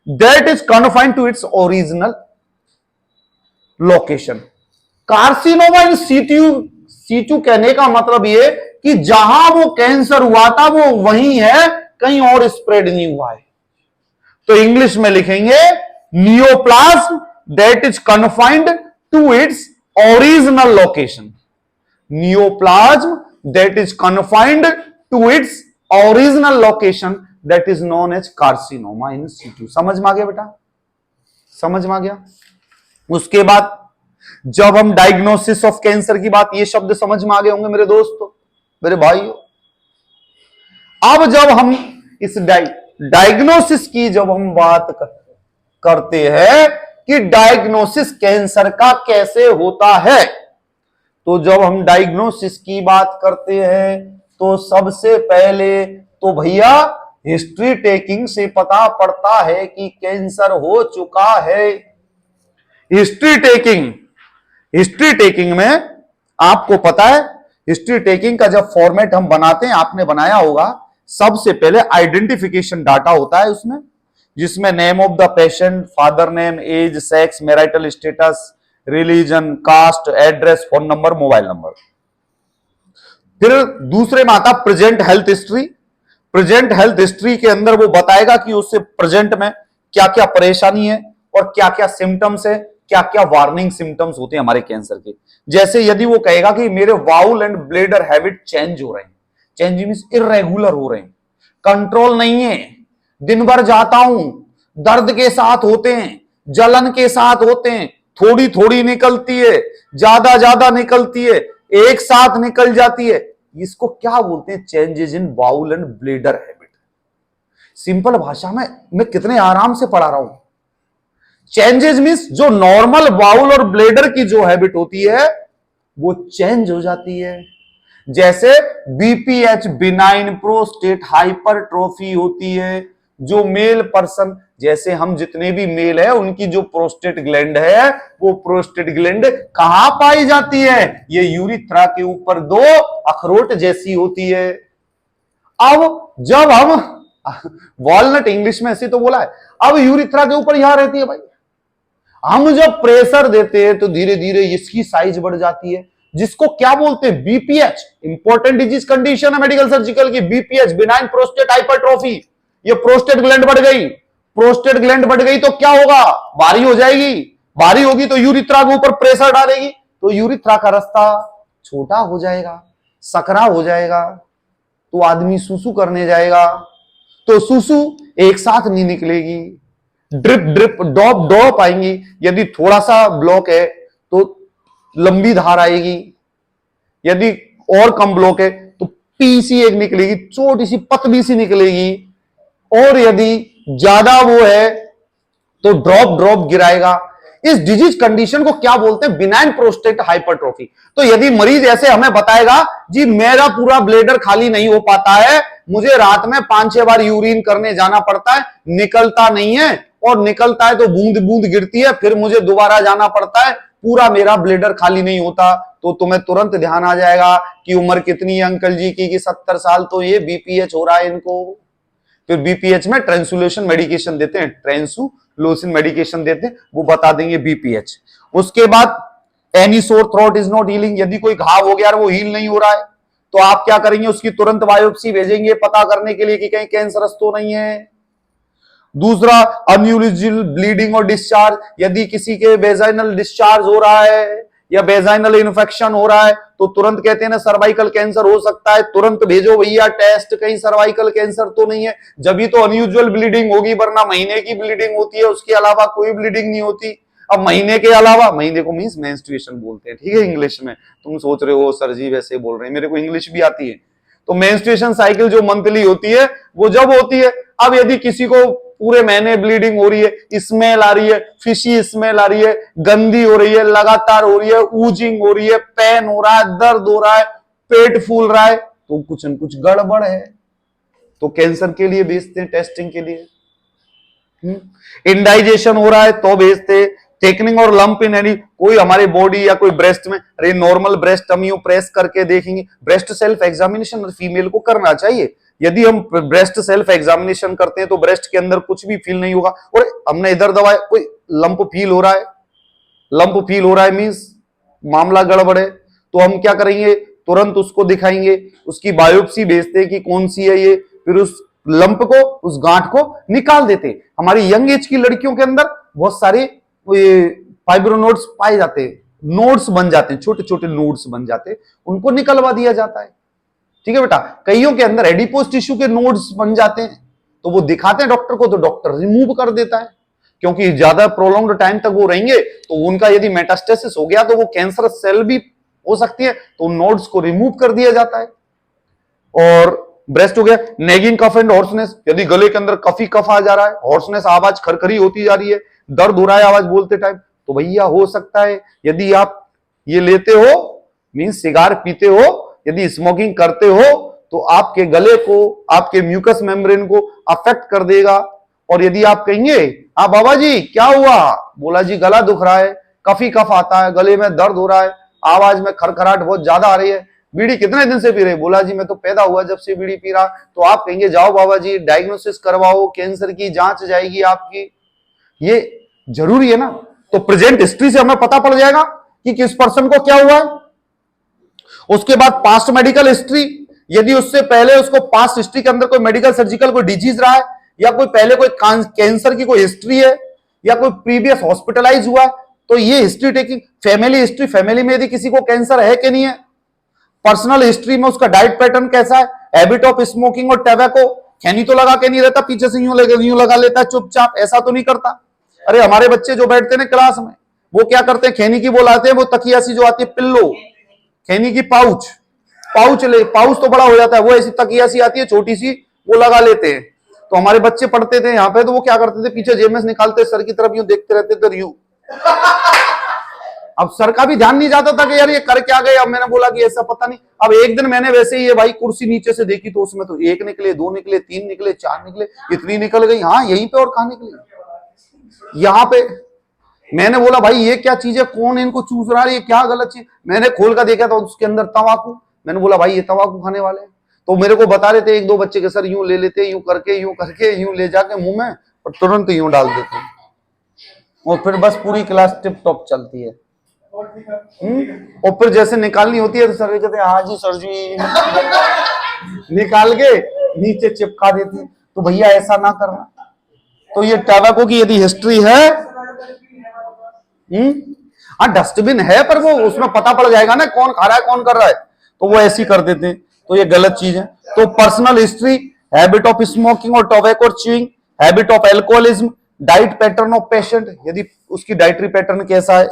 that is confined to its original location. Carcinoma in C2 कहने का मतलब ये कि जहां वो कैंसर हुआ था वो वहीं है, कहीं और स्प्रेड नहीं हुआ है। तो इंग्लिश में लिखेंगे neoplasm that is confined to its original location. Neoplasm that is confined to its original location that is known as carcinoma in situ। समझ में आ गया बेटा? समझ में आ गया? उसके बाद जब हम डायग्नोसिस ऑफ कैंसर की बात, ये शब्द समझ में आ गए होंगे मेरे दोस्तों, मेरे भाइयों। अब जब हम इस डायग्नोसिस की जब हम बात करते हैं कि डायग्नोसिस कैंसर का कैसे होता है, तो जब हम डायग्नोसिस की बात करते हैं तो सबसे पहले तो भैया हिस्ट्री टेकिंग से पता पड़ता है कि कैंसर हो चुका है। हिस्ट्री टेकिंग में आपको पता है, हिस्ट्री टेकिंग का जब फॉर्मेट हम बनाते हैं, आपने बनाया होगा, सबसे पहले आइडेंटिफिकेशन डाटा होता है उसमें, जिसमें name of the patient, father name, age, sex, marital status, religion, caste, address, phone number, mobile number. फिर दूसरे में आता present health history. Present health history के अंदर वो बताएगा कि उससे प्रेजेंट में क्या क्या परेशानी है और क्या क्या सिम्टम्स है, क्या क्या वार्निंग सिम्टम्स होते हैं हमारे कैंसर के। जैसे यदि वो कहेगा कि मेरे vowel and bladder habit change हो रहे हैं, चेंज मींस इरेगुलर हो रहे हैं, कंट्रोल नहीं है, दिन भर जाता हूं, दर्द के साथ होते हैं, जलन के साथ होते हैं, थोड़ी थोड़ी निकलती है, ज्यादा ज्यादा निकलती है, एक साथ निकल जाती है। इसको क्या बोलते हैं? Changes in bowel and bladder habit. Simple भाषा में मैं कितने आराम से पढ़ा रहा हूं। चेंजेस मींस जो नॉर्मल बाउल और ब्लेडर की जो हैबिट होती है वो चेंज हो जाती है। जैसे बीपीएच बिनाइन प्रोस्टेट हाइपरट्रोफी होती है। जो मेल पर्सन, जैसे हम जितने भी मेल है, उनकी जो प्रोस्टेट ग्लैंड है, वो प्रोस्टेट ग्लैंड कहां पाई जाती है? ये यूरिथ्रा के ऊपर दो अखरोट जैसी होती है। अब जब हम वॉलनट इंग्लिश में ऐसे तो बोला है, अब यूरिथ्रा के ऊपर यहां रहती है भाई। हम जब प्रेशर देते हैं तो धीरे धीरे इसकी साइज बढ़ जाती है, जिसको क्या बोलते हैं? बीपीएच। इंपॉर्टेंट डिजीज कंडीशन है मेडिकल सर्जिकल की, बीपीएच बिनाइन प्रोस्टेट हाइपरट्रोफी। ये प्रोस्टेट ग्लैंड बढ़ गई, प्रोस्टेट ग्लैंड बढ़ गई तो क्या होगा? भारी हो जाएगी। भारी होगी तो यूरिथ्रा के ऊपर प्रेशर डालेगी, तो यूरिथ्रा का रास्ता छोटा हो जाएगा, सकरा हो जाएगा, तो आदमी सुसु करने जाएगा तो सुसु एक साथ नहीं निकलेगी, ड्रिप ड्रिप डॉप डॉप आएंगी। यदि थोड़ा सा ब्लॉक है तो लंबी धार आएगी, यदि और कम ब्लॉक है तो पीसी एक निकलेगी, छोटी सी पतली सी निकलेगी, और यदि ज्यादा वो है तो ड्रॉप ड्रॉप गिराएगा। इस डिजीज कंडीशन को क्या बोलते हैं? Benign prostate hypertrophy. तो यदि मरीज ऐसे हमें बताएगा, जी मेरा पूरा ब्लेडर खाली नहीं हो पाता है, मुझे रात में 5-6 बार यूरिन करने जाना पड़ता है, निकलता नहीं है, और निकलता है तो बूंद बूंद गिरती है, फिर मुझे दोबारा जाना पड़ता है, पूरा मेरा ब्लेडर खाली नहीं होता, तो तुम्हें तुरंत ध्यान आ जाएगा कि उम्र कितनी है अंकल जी की, कि 70 साल, तो ये बीपीएच हो रहा है इनको। फिर बीपीएच में ट्रांसुलेशन मेडिकेशन देते हैं, ट्रांसुलोसिन मेडिकेशन देते हैं, वो बता देंगे बीपीएच। उसके बाद any sore throat is not healing, यदि कोई घाव हो गया और वो हील नहीं हो रहा है तो आप क्या करेंगे? उसकी तुरंत बायोप्सी भेजेंगे पता करने के लिए कि कहीं कैंसरस तो नहीं है। दूसरा अनयूजुअल ब्लीडिंग और डिस्चार्ज, यदि किसी के वेजाइनल डिस्चार्ज हो रहा है या वेजाइनल इन्फेक्शन हो रहा है तो तुरंत कहते हैं ना सर्वाइकल कैंसर हो सकता है, तुरंत भेजो भैया टेस्ट, कहीं सर्वाइकल कैंसर तो नहीं है। जब भी तो अनयूजुअल ब्लीडिंग होगी, वरना महीने की ब्लीडिंग होती है, उसके अलावा कोई ब्लीडिंग नहीं होती। अब महीने के अलावा, महीने को मींस मेंस्ट्रुएशन बोलते हैं, ठीक है इंग्लिश में। तुम सोच रहे हो सर जी वैसे बोल रहे हैं, मेरे को इंग्लिश भी आती है। तो मेंस्ट्रुएशन साइकिल जो मंथली होती है वो जब होती है। अब यदि किसी को पूरे महीने ब्लीडिंग हो रही है, स्मेल आ रही है, फिशी स्मेल आ रही है, गंदी हो रही है, लगातार हो रही है, ऊजिंग हो रही है, पेन हो रहा है, दर्द हो रहा है, पेट फूल रहा है, तो कुछ न कुछ गड़बड़ है, तो कैंसर के लिए भेजते हैं टेस्टिंग के लिए। इंडाइजेशन हो रहा है तो भेजते, थिकनिंग और लंप इन एनी, कोई हमारे बॉडी या कोई ब्रेस्ट में, अरे नॉर्मल ब्रेस्ट हम यूं प्रेस करके देखेंगे। ब्रेस्ट सेल्फ एग्जामिनेशन फीमेल को करना चाहिए। यदि हम ब्रेस्ट सेल्फ एग्जामिनेशन करते हैं तो ब्रेस्ट के अंदर कुछ भी फील नहीं होगा, और हमने इधर दबाया कोई लंप फील हो रहा है, लंप फील हो रहा है मींस मामला गड़बड़ है, तो हम क्या करेंगे? तुरंत उसको दिखाएंगे, उसकी बायोप्सी भेजते हैं कि कौन सी है ये, फिर उस लंप को, उस गांठ को निकाल देते। हमारी यंग एज की लड़कियों के अंदर बहुत सारे फाइब्रोनोड्स पाए जाते हैं, नोड्स बन जाते हैं, छोटे छोटे नोड्स बन जाते हैं, उनको निकलवा दिया जाता है। ठीक है बेटा, कईयों के अंदर एडिपोज टिश्यू के नोड्स बन जाते हैं, तो वो दिखाते हैं डॉक्टर को, तो डॉक्टर रिमूव कर देता है, क्योंकि ज्यादा प्रोलॉन्ग्ड टाइम तक वो रहेंगे तो उनका यदि मेटास्टेसिस हो गया तो वो कैंसर सेल भी हो सकती है, तो नोड्स को रिमूव कर दिया जाता है। और ब्रेस्ट हो गया, नेगिंग कफ एंड हॉर्सनेस, यदि गले के अंदर कफी कफ आ जा रहा है, हॉर्सनेस आवाज खरखरी होती जा रही है, दर्द हो रहा है आवाज बोलते टाइम, तो भैया हो सकता है यदि आप ये लेते हो मींस सिगार पीते हो, यदि स्मोकिंग करते हो तो आपके गले को, आपके म्यूकस मेम्ब्रेन को अफेक्ट कर देगा। और यदि आप कहेंगे हाँ बाबा जी क्या हुआ, बोला जी गला दुख रहा है, कफी कफ आता है, गले में दर्द हो रहा है, आवाज में खरखराहट बहुत ज्यादा आ रही है, बीड़ी कितने दिन से पी रहे? बोला जी मैं तो पैदा हुआ जब से बीड़ी पी रहा। तो आप कहेंगे जाओ बाबा जी डायग्नोसिस करवाओ, कैंसर की जांच जाएगी आपकी, ये जरूरी है ना। तो प्रेजेंट हिस्ट्री से हमें पता पड़ जाएगा कि किस पर्सन को क्या हुआ है। उसके बाद पास्ट मेडिकल हिस्ट्री, यदि उससे पहले उसको पास्ट हिस्ट्री के अंदर कोई मेडिकल सर्जिकल कोई डिजीज रहा है, या कोई पहले कोई कैंसर की कोई हिस्ट्री है, या कोई प्रीवियस हॉस्पिटलाइज हुआ है, तो ये history taking. Family history, family में यदि किसी को कैंसर है कि नहीं है। पर्सनल हिस्ट्री में उसका डाइट पैटर्न कैसा है, हैबिट ऑफ स्मोकिंग और टैबैको, खैनी तो लगा के नहीं रहता, पीछे से यूं लगा लेता है चुपचाप, ऐसा तो नहीं करता। अरे हमारे बच्चे जो बैठते हैं क्लास में, वो क्या करते हैं, खैनी की वो लाते हैं, वो तकिया सी जो आती है पिल्लो, खैनी की पाउच तो बड़ा हो जाता है, वो ऐसी तकिया सी आती है छोटी सी, वो लगा लेते हैं। तो हमारे बच्चे पढ़ते थे यहाँ पे, तो वो क्या करते थे, पीछे जेब में से निकालते सर की तरफ यूं देखते रहते थे यूं। अब सर का भी ध्यान नहीं जाता था कि यार ये कर क्या गए। अब मैंने बोला कि ऐसा पता नहीं। अब एक दिन मैंने वैसे ही ये भाई कुर्सी नीचे से देखी, तो उसमें तो 1 निकले, 2 निकले, 3 निकले, 4 निकले, इतनी निकल गई। हाँ यहीं पे, और कहां निकली, यहाँ पे। मैंने बोला भाई ये क्या चीज है, कौन इनको चूस रहा है, ये क्या गलत चीज। मैंने खोल कर देखा तो उसके अंदर तंबाकू। मैंने बोला भाई ये तंबाकू खाने वाले हैं। तो मेरे को बता रहे थे 1-2 बच्चे के सर यूं ले लेते, यूं करके यूं ले जाके मुंह में और तुरंत यूं डाल देते, और फिर बस पूरी क्लास टिप टॉप चलती है। और फिर जैसे निकालनी होती है तो सर कहते हैं हाँ जी सर जी, निकाल के नीचे चिपका देते हैं। तो भैया ऐसा ना करना। तो ये टैबाको की यदि हिस्ट्री है, हाँ डस्टबिन है, पर वो उसमें पता पड़ जाएगा ना कौन खा रहा है कौन कर रहा है, तो वो ऐसी कर देते हैं। तो ये गलत चीज है। तो personal history, habit of smoking और tobacco chewing, habit of alcoholism, diet pattern of patient, यदि उसकी डाइटरी पैटर्न कैसा है,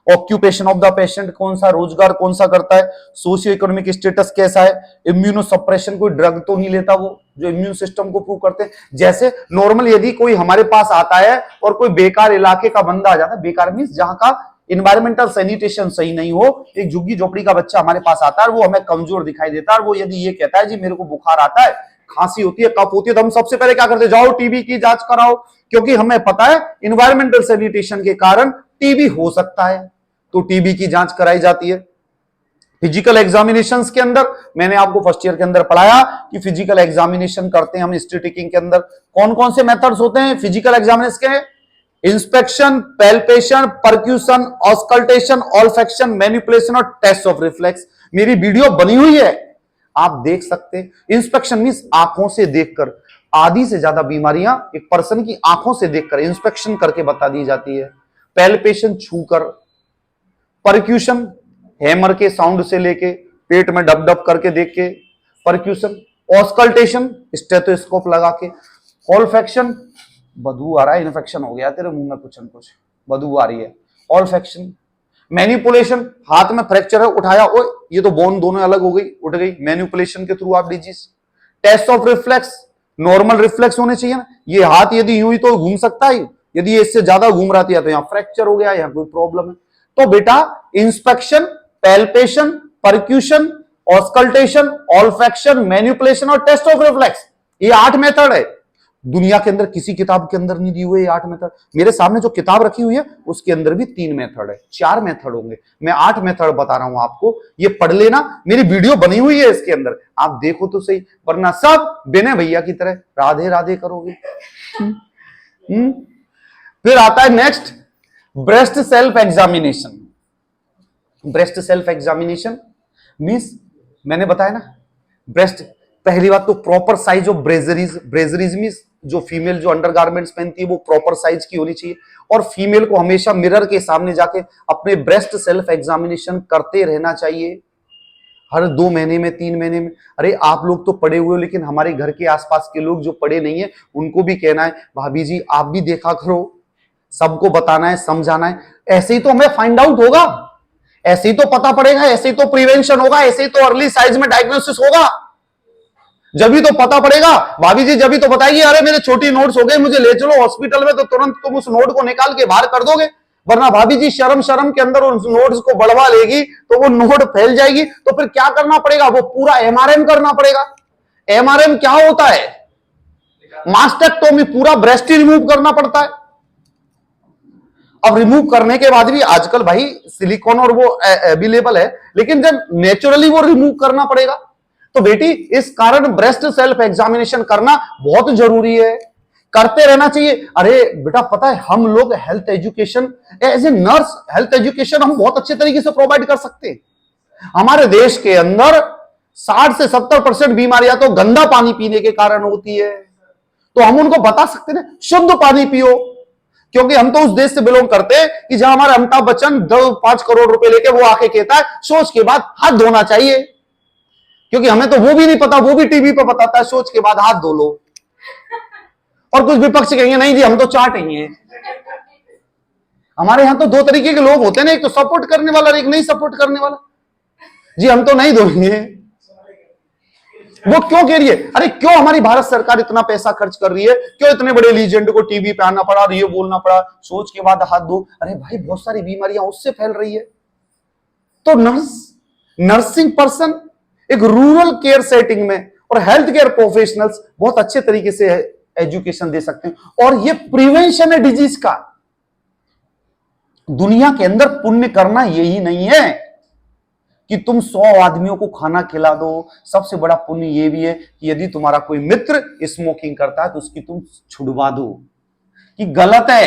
ऑक्यूपेशन ऑफ द पेशेंट, कौन सा रोजगार कौन सा करता है, सोशियो इकोनॉमिक स्टेटस कैसा है, इम्यूनो सप्रेशन, कोई ड्रग तो नहीं लेता वो जो इम्यून सिस्टम को प्रूव करते हैं। जैसे नॉर्मल यदि कोई हमारे पास आता है और कोई बेकार इलाके का बंदा आ जाता है, बेकार मींस जहां का इन्वायरमेंटल सैनिटेशन सही नहीं हो, एक झुग्गी झोपड़ी का बच्चा हमारे पास आता है और वो हमें कमजोर दिखाई देता है, और वो यदि ये कहता है जी मेरे को बुखार आता है, खांसी होती है, कफ होती है, तो हम सबसे पहले क्या करते हैं, जाओ टीबी की जांच कराओ, क्योंकि हमें पता है इन्वायरमेंटल सैनिटेशन के कारण टीबी हो सकता है, तो टीबी की जांच कराई जाती है। फिजिकल एग्जामिनेशंस के अंदर मैंने आपको फर्स्ट ईयर के अंदर पढ़ाया कि फिजिकल एग्जामिनेशन करते हैं हम हिस्ट्री टेकिंग के अंदर। कौन कौन से मेथड्स होते हैं फिजिकल एग्जामिनेशन के, inspection, palpation, percussion, auscultation, olfaction, manipulation और टेस्ट ऑफ रिफ्लेक्स। मेरी वीडियो बनी हुई है, आप देख सकते हैं। इंस्पेक्शन मींस आंखों से देखकर, आधी से ज्यादा बीमारियां एक पर्सन की आंखों से देखकर इंस्पेक्शन करके बता दी जाती है। पैल्पेशन छूकर, परक्यूशन हैमर के साउंड से लेके पेट में डब डब करके देख के परक्यूशन, ऑस्कल्टेशन स्टेथोस्कोप लगा के, ऑल्फैक्शन बदबू आ रहा है, इन्फेक्शन हो गया तेरे मुंह में कुछ न कुछ बदबू आ रही है, ऑल्फैक्शन, मैनिपुलेशन हाथ में फ्रैक्चर है उठाया, ओ ये तो बोन दोनों अलग हो गई उठ गई, मैनिपुलेशन के थ्रू आप disease. Test of reflex, normal reflex होने चाहिए ना, ये हाथ यदि यूं ही तो घूम सकता है, यदि ये इससे ज्यादा घूम रहा था तो यहाँ फ्रैक्चर हो गया, यहाँ कोई प्रॉब्लम है। तो बेटा inspection, palpation, percussion, auscultation, olfaction, manipulation और टेस्ट ऑफ रिफ्लेक्स, ये 8 मेथड है। दुनिया के अंदर किसी किताब के अंदर नहीं दी हुए 8 मेथड। मेरे सामने जो किताब रखी हुई है उसके अंदर भी 3 मेथड है, 4 मेथड होंगे, मैं 8 मेथड बता रहा हूं आपको। ये पढ़ लेना, मेरी वीडियो बनी हुई है इसके अंदर, आप देखो तो सही, वरना सब बिने भैया की तरह राधे राधे करोगे। फिर आता है next, breast self examination. Breast self examination means मैंने बताया ना, ब्रेस्ट, पहली बात तो प्रॉपर साइज ऑफ ब्रेजरीज मींस जो फीमेल जो अंडरगारमेंट्स पहनती है वो प्रॉपर साइज की होनी चाहिए, और फीमेल को हमेशा मिरर के सामने जाके अपने ब्रेस्ट सेल्फ एग्जामिनेशन करते रहना चाहिए, हर 2 महीने में, 3 महीने में। अरे आप लोग तो पढ़े हुए हो, लेकिन हमारे घर के आसपास के लोग जो पढ़े नहीं है उनको भी कहना है भाभी जी आप भी देखा करो, सबको बताना है, समझाना है। ऐसे ही तो हमें फाइंड आउट होगा, ऐसे ही तो पता पड़ेगा, ऐसे ही तो प्रिवेंशन होगा, ऐसे ही तो अर्ली साइज में डायग्नोसिस होगा, जब भी तो पता पड़ेगा। भाभी जी जब भी तो बताइए अरे मेरे छोटी नोट्स हो गए मुझे ले चलो हॉस्पिटल में, तो तुरंत तुम उस नोट को निकाल के बाहर कर दोगे, वरना भाभी जी शर्म के अंदर उस नोट्स को बढ़वा लेगी तो वो नोट फैल जाएगी, तो फिर क्या करना पड़ेगा, वो पूरा एमआरएम करना पड़ेगा। एमआरएम क्या होता है, मास्टेक्टोमी, पूरा ब्रेस्ट ही रिमूव करना पड़ता है। अब रिमूव करने के बाद भी आजकल भाई सिलिकॉन और वो अवेलेबल है, लेकिन जब नेचुरली वो रिमूव करना पड़ेगा। तो बेटी इस कारण ब्रेस्ट सेल्फ एग्जामिनेशन करना बहुत जरूरी है, करते रहना चाहिए। अरे बेटा पता है हम लोग health education as a nurse, health education हम बहुत अच्छे तरीके से प्रोवाइड कर सकते हैं। हमारे देश के अंदर 60 से 70% बीमारियां तो गंदा पानी पीने के कारण होती है, तो हम उनको बता सकते हैं शुद्ध पानी पियो, क्योंकि हम तो उस देश से बिलोंग करते हैं कि जहां हमारे अमिताभ बच्चन 5 करोड़ रुपए लेके वो आके कहता है शौच के बाद हाथ धोना चाहिए, क्योंकि हमें तो वो भी नहीं पता, वो भी टीवी पर बताता है शौच के बाद हाथ धो लो। और कुछ विपक्ष कहेंगे नहीं जी हम तो चाटेंगे। हमारे यहां तो दो तरीके के लोग होते हैं ना, एक तो सपोर्ट करने वाला और एक नहीं सपोर्ट करने वाला। जी हम तो नहीं दोगे। वो क्यों कह रही है? अरे क्यों हमारी भारत सरकार इतना पैसा खर्च कर रही है, क्यों इतने बड़े लीजेंड को टीवी पे आना पड़ा और ये बोलना पड़ा, सोच के बाद हाथ धो। अरे भाई बहुत सारी बीमारियां उससे फैल रही है। तो नर्सिंग पर्सन एक रूरल केयर सेटिंग में और हेल्थ केयर प्रोफेशनल्स बहुत अच्छे तरीके से एजुकेशन दे सकते हैं। और ये प्रिवेंशन है डिजीज का। दुनिया के अंदर पुण्य करना यही नहीं है कि तुम 100 आदमियों को खाना खिला दो। सबसे बड़ा पुण्य यह भी है कि यदि तुम्हारा कोई मित्र स्मोकिंग करता है तो उसकी तुम छुड़वा दो कि गलत है,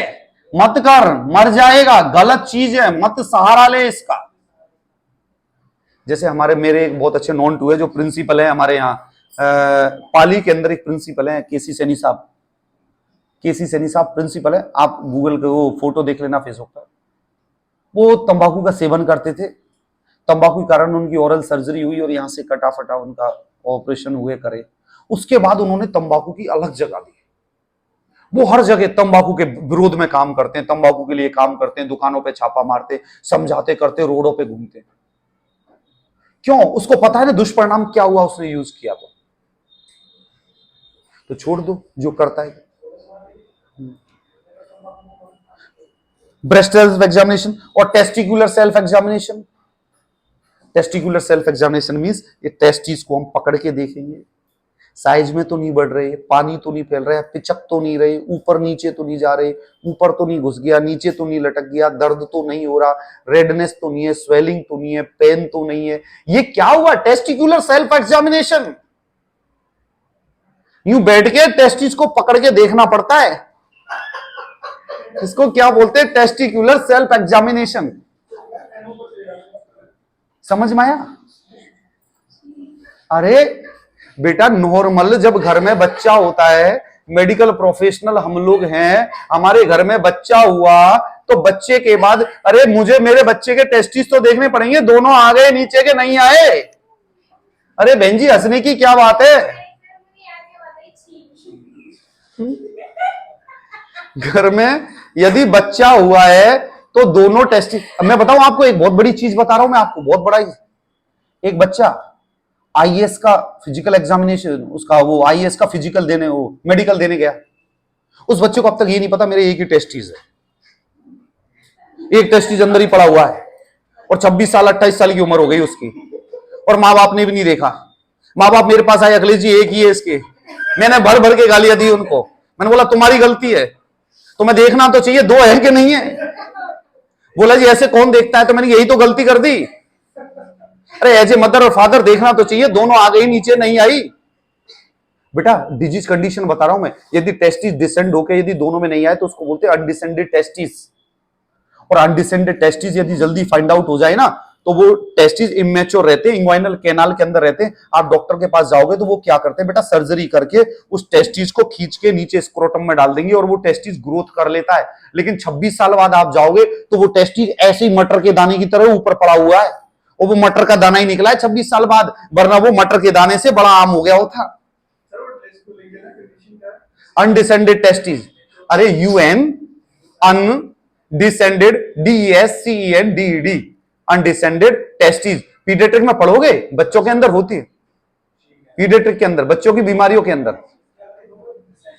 मत कर, मर जाएगा, गलत चीज है, मत सहारा ले इसका। जैसे मेरे एक बहुत अच्छे नॉन टू है जो प्रिंसिपल है हमारे यहाँ पाली के अंदर, एक प्रिंसिपल है केसी सैनी साहब। केसी सैनी साहब प्रिंसिपल है, आप गूगल पे वो फोटो देख लेना फेसबुक पर। वो तंबाकू का सेवन करते थे, तंबाकू के कारण उनकी ओरल सर्जरी हुई और यहां से कटा फटा उनका ऑपरेशन हुए करे। उसके बाद उन्होंने तंबाकू की अलग जगह ली। वो हर जगह तंबाकू के विरोध में काम करते हैं, तंबाकू के लिए काम करते हैं, दुकानों पे छापा मारते, समझाते करते, रोडों पे घूमते। क्यों? उसको पता है ना दुष्परिणाम क्या हुआ उसने यूज किया तो छोड़ दो जो करता है। ब्रेस्ट सेल्फ एग्जामिनेशन और testicular self examination. Testicular self examination means ये टेस्टिस को हम पकड़ के देखेंगे, साइज में तो नहीं बढ़ रहे, पानी तो नहीं फैल रहा है, पिचक तो नहीं रहे, ऊपर नीचे तो नहीं जा रहे, ऊपर तो नहीं घुस गया, नीचे तो नहीं लटक गया, दर्द तो नहीं हो रहा, रेडनेस तो नहीं है, स्वेलिंग तो नहीं है, पेन तो नहीं है। ये क्या हुआ? Testicular self examination. यूं बैठ के टेस्टिस को पकड़ के देखना पड़ता है। इसको क्या बोलते हैं? Testicular self examination. समझ में आया? अरे बेटा नॉर्मल जब घर में बच्चा होता है, मेडिकल प्रोफेशनल हम लोग हैं, हमारे घर में बच्चा हुआ तो बच्चे के बाद अरे मुझे मेरे बच्चे के टेस्टिस तो देखने पड़ेंगे, दोनों आ गए नीचे के नहीं आए। अरे बहन जी हंसने की क्या बात है? घर में यदि बच्चा हुआ है तो दोनों टेस्टिस। मैं बताऊं आपको, एक बहुत बड़ी चीज बता रहा हूं मैं आपको, बहुत बड़ा। एक बच्चा आईएएस का फिजिकल एग्जामिनेशन, उसका वो आईएएस का फिजिकल देने, वो मेडिकल देने गया। उस बच्चे को अब तक ये नहीं पता मेरे एक ही टेस्टिस है, एक टेस्टिस अंदर ही पड़ा हुआ है, और 26 साल 28 साल की उम्र हो गई उसकी, और माँ बाप ने भी नहीं देखा। माँ बाप मेरे पास आए, अखिलेश जी एक ही है इसके। मैंने भर भर के गालियां दी उनको। मैंने बोला तुम्हारी गलती है, तुम्हें देखना तो चाहिए दो है कि नहीं है। बोला जी ऐसे कौन देखता है? तो मैंने यही तो गलती कर दी। अरे एज ए मदर और फादर देखना तो चाहिए, दोनों आ गई नीचे नहीं आई। बेटा डिजीज कंडीशन बता रहा हूं मैं, यदि टेस्टिस डिसेंड होके यदि दोनों में नहीं आए तो उसको बोलते हैं अनडिसेंडेड टेस्टिस। और अनडिसेंडेड टेस्टिस यदि जल्दी फाइंड आउट हो जाए ना तो वो टेस्टिस इमेच्योर रहते हैं, इंग्वाइनल कैनाल के अंदर रहते हैं। आप डॉक्टर के पास जाओगे तो वो क्या करते हैं बेटा, सर्जरी करके उस टेस्टिस को खींच के नीचे स्क्रोटम में डाल देंगे और वो टेस्टिस ग्रोथ कर लेता है। लेकिन 26 साल बाद आप जाओगे तो वो टेस्टिस ऐसे ही मटर के दाने की तरह ऊपर पड़ा हुआ है, और वो मटर का दाना ही निकला है 26 साल बाद, वरना वो मटर के दाने से बड़ा आम हो गया होता। अनडिसेंडेड टेस्टिस, अरे UN undescended, DESCENDED, undescended testis. Paediatric में पढ़ोगे, बच्चों के अंदर होती है, पीडियाट्रिक के अंदर, बच्चों की बीमारियों के अंदर।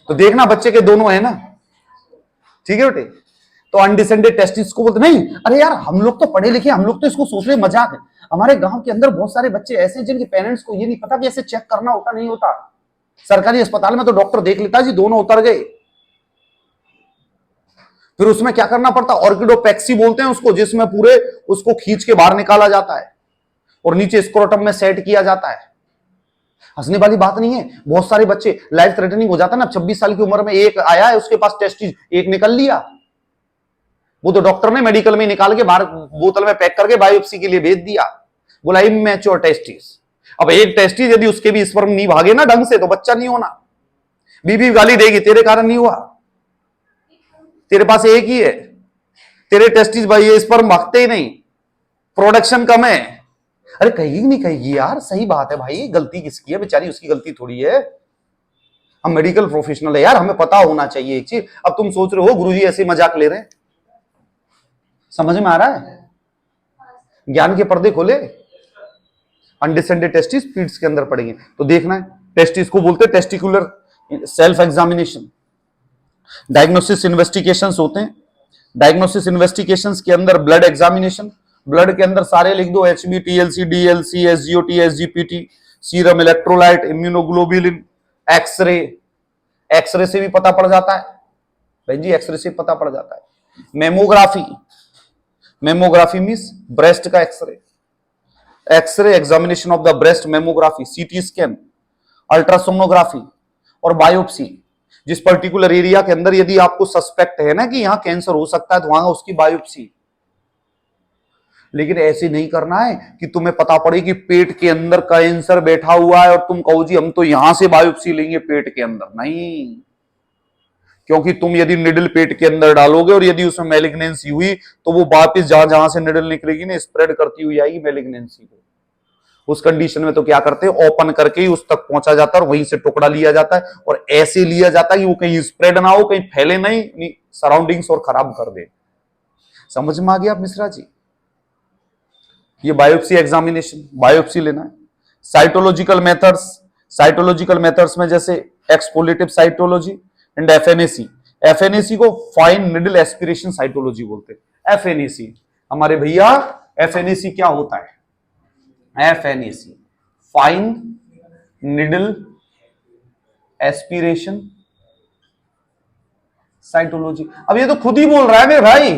तो देखना बच्चे के दोनों है ना, ठीक है बेटे। तो अनडिसेंडेड टेस्टिस को बोलते नहीं। अरे यार हम लोग तो पढ़े लिखे, हम लोग तो इसको सोच रहे मजाक है। हमारे गांव के अंदर बहुत सारे बच्चे ऐसे जिनके पेरेंट्स को ये नहीं पता कि ऐसे चेक करना होता नहीं होता। सरकारी अस्पताल में तो डॉक्टर देख लेता जी दोनों उतर गए, फिर उसमें क्या करना पड़ता, ऑर्किडोपेक्सी बोलते हैं उसको, जिसमें पूरे उसको खींच के बाहर निकाला जाता है और नीचे स्क्रोटम में सेट किया जाता है। हंसने वाली बात नहीं है। बहुत सारे बच्चे लाइफ थ्रेटनिंग हो जाता है ना, 26 साल की उम्र में एक आया है उसके पास टेस्टिस, एक निकल लिया, वो तो डॉक्टर ने मेडिकल में निकाल के बाहर बोतल में पैक करके बायोप्सी के लिए भेज दिया, बोला इमैच्योर टेस्टिस। अब एक टेस्टिस यदि उसके भी स्पर्म नहीं भागे ना ढंग से तो बच्चा नहीं होना। बीबी गाली देगी तेरे कारण नहीं हुआ, तेरे पास एक ही है, तेरे टेस्टिस भाई ये स्पर्म भागते ही नहीं, प्रोडक्शन कम है। अरे कहेगी नहीं कहेगी यार, सही बात है भाई, गलती किसकी है? बेचारी उसकी गलती थोड़ी है। हम मेडिकल प्रोफेशनल है यार, हमें पता होना चाहिए एक चीज। अब तुम सोच रहे हो गुरुजी ऐसे मजाक ले रहे हैं, समझ में आ रहा है? ज्ञान के पर्दे खोले, अनडिसेंडेड टेस्टिस पीट्स के अंदर पड़ेंगे तो देखना है। टेस्टिस को बोलते हैं testicular self examination. Diagnosis investigations होते हैं। डायग्नोसिस इन्वेस्टिगेशंस के अंदर ब्लड एग्जामिनेशन, ब्लड के अंदर सारे लिख दो, HB, TLC, DLC, SGOT, SGPT, serum electrolyte, immunoglobulin, x-ray. X-ray से भी पता पड़ जाता है भाई जी, एक्सरे से पता पड़ जाता है। मेमोग्राफी, मेमोग्राफी मींस ब्रेस्ट का x-ray, x-ray examination of the breast, mammography, CT scan, ultrasonography और बायोप्सी। जिस पर्टिकुलर एरिया के अंदर यदि आपको सस्पेक्ट है ना कि यहां कैंसर हो सकता है तो वहां उसकी बायोप्सी। लेकिन ऐसे नहीं करना है कि तुम्हें पता पड़े कि पेट के अंदर कैंसर बैठा हुआ है और तुम कहो जी हम तो यहां से बायोप्सी लेंगे पेट के अंदर। नहीं, क्योंकि तुम यदि निडल पेट के अंदर डालोगे और यदि उसमें मैलिग्नेंसी हुई तो वो वापस जहां जहां से निडल निकलेगी ना स्प्रेड करती हुई आएगी मैलिग्नेंसी को। उस कंडीशन में तो क्या करते हैं, ओपन करके ही उस तक पहुंचा जाता है और वहीं से टुकड़ा लिया जाता है और ऐसे लिया जाता है कि वो कहीं स्प्रेड ना हो, कहीं फैले नहीं, सराउंडिंग्स और खराब कर दे। समझ में आ गया आप मिश्रा जी? ये बायोप्सी एग्जामिनेशन, बायोप्सी लेना है। साइटोलॉजिकल मेथड्स, साइटोलॉजिकल मेथड्स में जैसे एक्सपोलेटिव साइटोलॉजी एंड FNAC। FNAC को फाइन निडल एस्पिरेशन साइटोलॉजी बोलते हैं। FNAC हमारे भैया, FNAC क्या होता है? FNAC fine needle aspiration cytology. अब ये तो खुद ही बोल रहा है मेरे भाई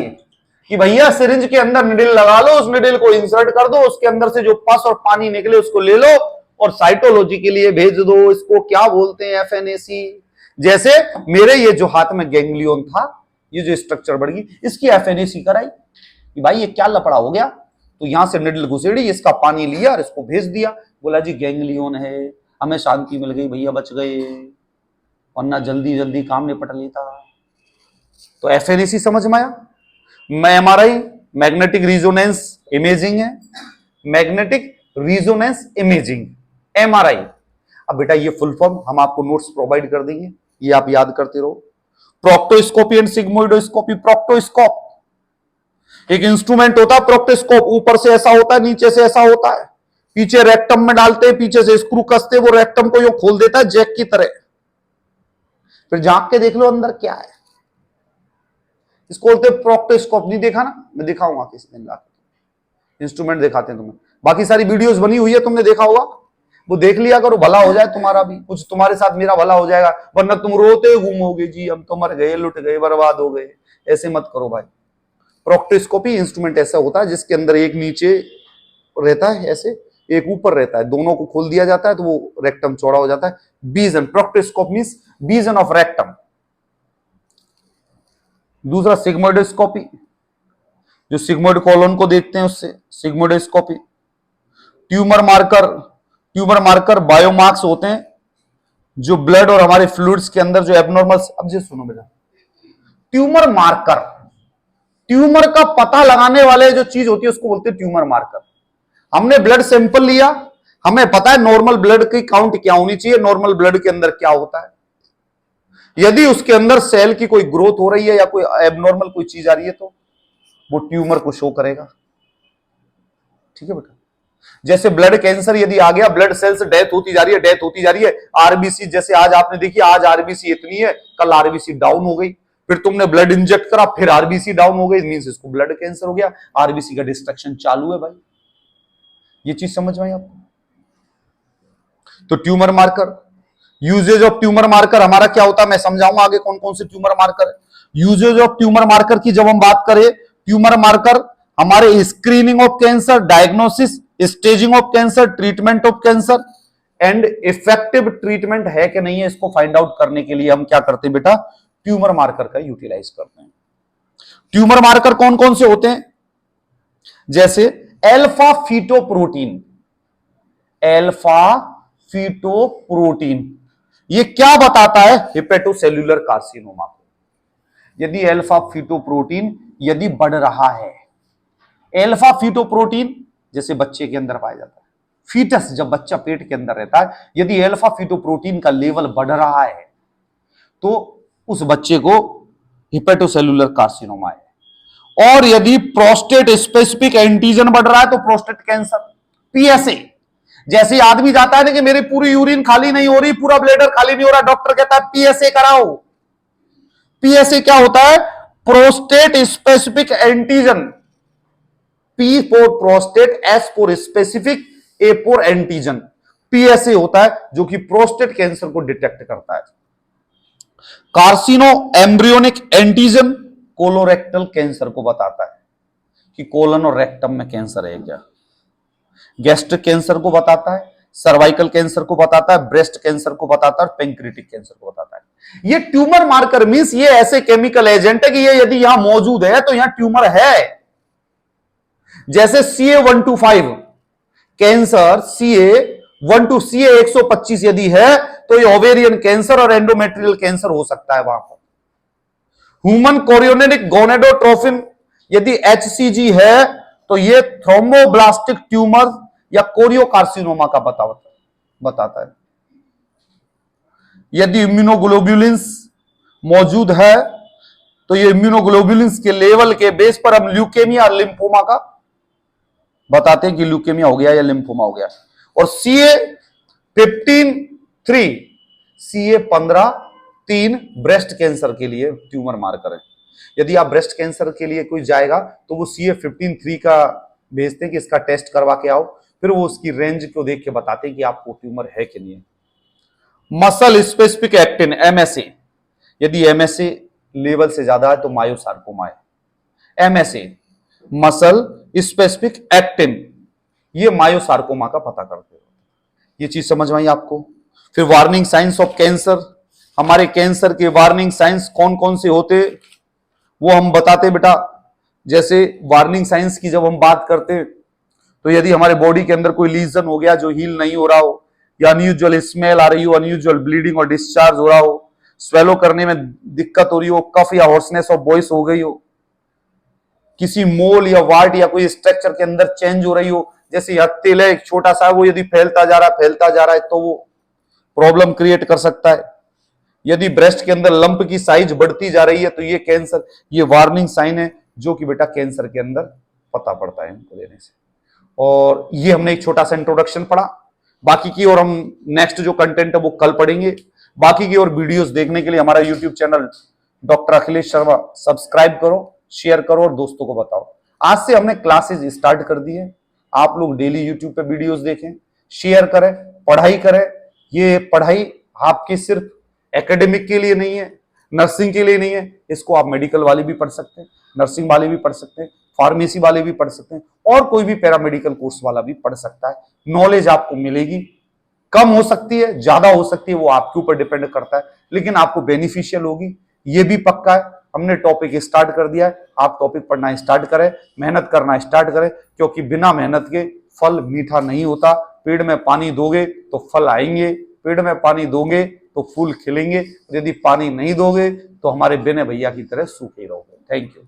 कि भैया सिरिंज के अंदर निडल लगा लो, उस निडल को इंसर्ट कर दो, उसके अंदर से जो पस और पानी निकले उसको ले लो और साइटोलॉजी के लिए भेज दो। इसको क्या बोलते हैं? FNAC। जैसे मेरे ये जो हाथ में गैंग्लियन था, ये जो स्ट्रक्चर बढ़ गई, इसकी FNAC कराई कि भाई ये क्या लपड़ा हो गया, तो यहां से निडल घुसेड़ी, इसका पानी लिया और इसको भेज दिया, बोला जी गैंग्लियन है, हमें शांति मिल गई भैया, बच गए, वरना जल्दी जल्दी काम निपट लेता। तो FNAC समझ में आया? MRI मैग्नेटिक रिजोनेंस इमेजिंग है, मैग्नेटिक रिजोनेंस इमेजिंग, MRI। अब बेटा ये फुल फॉर्म हम आपको नोट्स प्रोवाइड कर देंगे, ये आप याद करते रहो। Proctoscopy and sigmoidoscopy. प्रोक्टोस्कोप एक इंस्ट्रूमेंट होता है, प्रोक्टोस्कोप ऊपर से ऐसा होता है, नीचे से ऐसा होता है, पीछे रेक्टम में डालते हैं, पीछे से स्क्रू कसते, वो रेक्टम को यूं खोल देता है जैक की तरह। फिर झांक के देख लो अंदर क्या है, इसको बोलते हैं प्रोक्टोस्कोप। नहीं देखा ना, मैं दिखाऊंगा किसी दिन लाके, इंस्ट्रूमेंट दिखाते हैं तुम्हें। बाकी सारी वीडियोस बनी हुई है, तुमने देखा होगा, वो देख लिया करो, भला हो जाए तुम्हारा भी, कुछ तुम्हारे साथ मेरा भला हो जाएगा, वरना तुम रोते घूमोगे जी हम तो मर गए, लुट गए, बर्बाद हो गए। ऐसे मत करो भाई। प्रोक्टोस्कोपी इंस्ट्रूमेंट ऐसा होता है जिसके अंदर एक नीचे रहता है ऐसे, एक ऊपर रहता है, दोनों को खोल दिया जाता है तो वो रेक्टम चौड़ा हो जाता है। Vision, proctoscope means vision of rectum. दूसरा सिग्मोइडोस्कोपी, जो सिग्मोइड कॉलोन को देखते हैं उससे sigmoidoscopy. Tumour marker, tumour marker biomarkers होते हैं जो ब्लड और हमारे फ्लूइड्स के अंदर जो एबनॉर्मल। अब जी सुनो बेटा, ट्यूमर मार्कर, ट्यूमर का पता लगाने वाले जो चीज होती है उसको बोलते हैं ट्यूमर मार्कर। हमने ब्लड सैंपल लिया, हमें पता है नॉर्मल ब्लड की काउंट क्या होनी चाहिए, नॉर्मल ब्लड के अंदर क्या होता है। यदि उसके अंदर सेल की कोई ग्रोथ हो रही है या कोई एबनॉर्मल कोई चीज आ रही है तो वो ट्यूमर को शो करेगा। ठीक है बेटा? जैसे ब्लड कैंसर यदि आ गया, ब्लड सेल्स डेथ होती जा रही है, डेथ होती जा रही है, आरबीसी जैसे आज आपने देखी, आज आरबीसी इतनी है, कल आरबीसी डाउन हो गई, फिर तुमने ब्लड इंजेक्ट करा, फिर आरबीसी डाउन हो गई, मींस इसको ब्लड कैंसर हो गया, आरबीसी का डिस्ट्रक्शन चालू है भाई। ये चीज समझ में आई आपको? तो tumour marker, uses of tumour marker हमारा क्या होता है, मैं समझाऊंगा आगे कौन कौन से ट्यूमर मार्कर है। यूजेज ऑफ ट्यूमर मार्कर की जब हम बात करें, ट्यूमर मार्कर हमारे screening of cancer, diagnosis, staging of cancer, treatment of cancer and effective treatment है कि नहीं है इसको फाइंड आउट करने के लिए हम क्या करते हैं बेटा, ट्यूमर मार्कर का यूटिलाइज करते हैं। ट्यूमर मार्कर कौन कौन से होते हैं? जैसे एल्फा फीटोप्रोटीन, एल्फा फीटोप्रोटीन ये क्या बताता है, हेपेटोसेल्युलर कार्सिनोमा को। यदि एल्फा फीटोप्रोटीन यदि बढ़ रहा है, एल्फा फीटोप्रोटीन जैसे बच्चे के अंदर पाया जाता है, फीटस जब बच्चा पेट के अंदर रहता है, यदि एल्फा फीटोप्रोटीन का लेवल बढ़ रहा है तो उस बच्चे को हेपेटोसेल्युलर कार्सिनोमा है। और यदि प्रोस्टेट स्पेसिफिक एंटीजन बढ़ रहा है तो प्रोस्टेट कैंसर। पीएसए, जैसे आदमी जाता है ना कि मेरी पूरी यूरिन खाली नहीं हो रही, पूरा ब्लैडर खाली नहीं हो रहा, डॉक्टर कहता है पीएसए कराओ। पीएसए क्या होता है? Prostate specific antigen. P for prostate, S for specific, A for antigen. PSA होता है जो कि प्रोस्टेट कैंसर को डिटेक्ट करता है। कार्सिनो एम्ब्रियोनिक एंटीजन कोलोरेक्टल कैंसर को बताता है कि कोलन और रेक्टम में कैंसर है क्या। गैस्ट्रिक कैंसर को बताता है, सर्वाइकल कैंसर को बताता है, ब्रेस्ट कैंसर को बताता है, पेंक्रियाटिक कैंसर को बताता है। ये ट्यूमर मार्कर मींस ये ऐसे केमिकल एजेंट है कि ये यदि यहां मौजूद है तो यहां ट्यूमर है। जैसे CA125 कैंसर, CA125 यदि है तो ये ओवेरियन कैंसर और एंडोमेट्रियल कैंसर हो सकता है वहां पर। ह्यूमन कोरियोनेटिक गोनेडोट्रोफिन यदि HCG है तो ये थ्रोम्बोब्लास्टिक ट्यूमर या कोरियोकार्सिनोमा का बताता है। यदि इम्यूनोग्लोब्युलिन्स मौजूद है तो ये इम्यूनोग्लोब्युलिन्स के लेवल के बेस पर हम ल्यूकेमिया और लिम्फोमा का बताते हैं कि ल्यूकेमिया हो गया या लिम्फोमा हो गया। और CA15 ब्रेस्ट कैंसर के लिए ट्यूमर मार्कर है। यदि आप ब्रेस्ट कैंसर के लिए कोई जाएगा तो वो CA15 का भेजते हैं कि इसका टेस्ट करवा के आओ, फिर वो उसकी रेंज को देख के बताते हैं कि आपको ट्यूमर है कि नहीं है। मसल स्पेसिफिक एक्टिन MSA, यदि MSA लेवल से ज्यादा है तो मायोसार्कोमा है। MSA मसल स्पेसिफिक एक्टिन, ये मायोसार्कोमा का पता करते हो। ये चीज समझ में आई आपको। फिर वार्निंग साइंस ऑफ कैंसर, हमारे कैंसर के वार्निंग साइंस कौन कौन से होते वो हम बताते बेटा। जैसे वार्निंग साइंस की जब हम बात करते तो यदि हमारे बॉडी के अंदर कोई लीजन हो गया जो हील नहीं हो रहा हो, या अनयूजुअल स्मेल आ रही हो, अनयूजुअल ब्लीडिंग और डिस्चार्ज हो रहा हो, स्वेलो करने में दिक्कत हो रही हो, कफ या हॉर्सनेस ऑफ वॉइस हो गई हो, किसी मोल या वार्ड या कोई स्ट्रक्चर के अंदर चेंज हो रही हो, जैसे यह तिल है एक छोटा सा, वो यदि फैलता जा रहा है तो वो प्रॉब्लम क्रिएट कर सकता है। यदि ब्रेस्ट के अंदर लंप की साइज बढ़ती जा रही है तो ये कैंसर, ये वार्निंग साइन है जो कि बेटा कैंसर के अंदर पता पड़ता है इनको लेने से। और ये हमने एक छोटा सा इंट्रोडक्शन पढ़ा। बाकी की और हम नेक्स्ट जो कंटेंट है वो कल पढ़ेंगे। बाकी की और वीडियोस देखने के लिए हमारा YouTube channel doctor Akhilesh Sharma subscribe करो, शेयर करो और दोस्तों को बताओ। आज से हमने क्लासेस स्टार्ट कर दी है। आप लोग डेली यूट्यूब पे वीडियोस देखें, शेयर करें, पढ़ाई करें। ये पढ़ाई आपकी सिर्फ एकेडमिक के लिए नहीं है, नर्सिंग के लिए नहीं है, इसको आप मेडिकल वाले भी पढ़ सकते हैं, नर्सिंग वाले भी पढ़ सकते हैं, फार्मेसी वाले भी पढ़ सकते हैं, और कोई भी पैरामेडिकल कोर्स वाला भी पढ़ सकता है। नॉलेज आपको मिलेगी, कम हो सकती है, ज्यादा हो सकती है, वो आपके ऊपर डिपेंड करता है, लेकिन आपको बेनिफिशियल होगी, ये भी पक्का है। हमने टॉपिक स्टार्ट कर दिया है, आप टॉपिक पढ़ना स्टार्ट करें, मेहनत करना स्टार्ट करें, क्योंकि बिना मेहनत के फल मीठा नहीं होता। पेड़ में पानी दोगे तो फल आएंगे, पेड़ में पानी दोगे तो फूल खिलेंगे, यदि पानी नहीं दोगे तो हमारे बिना भैया की तरह सूखे रहोगे। Thank you.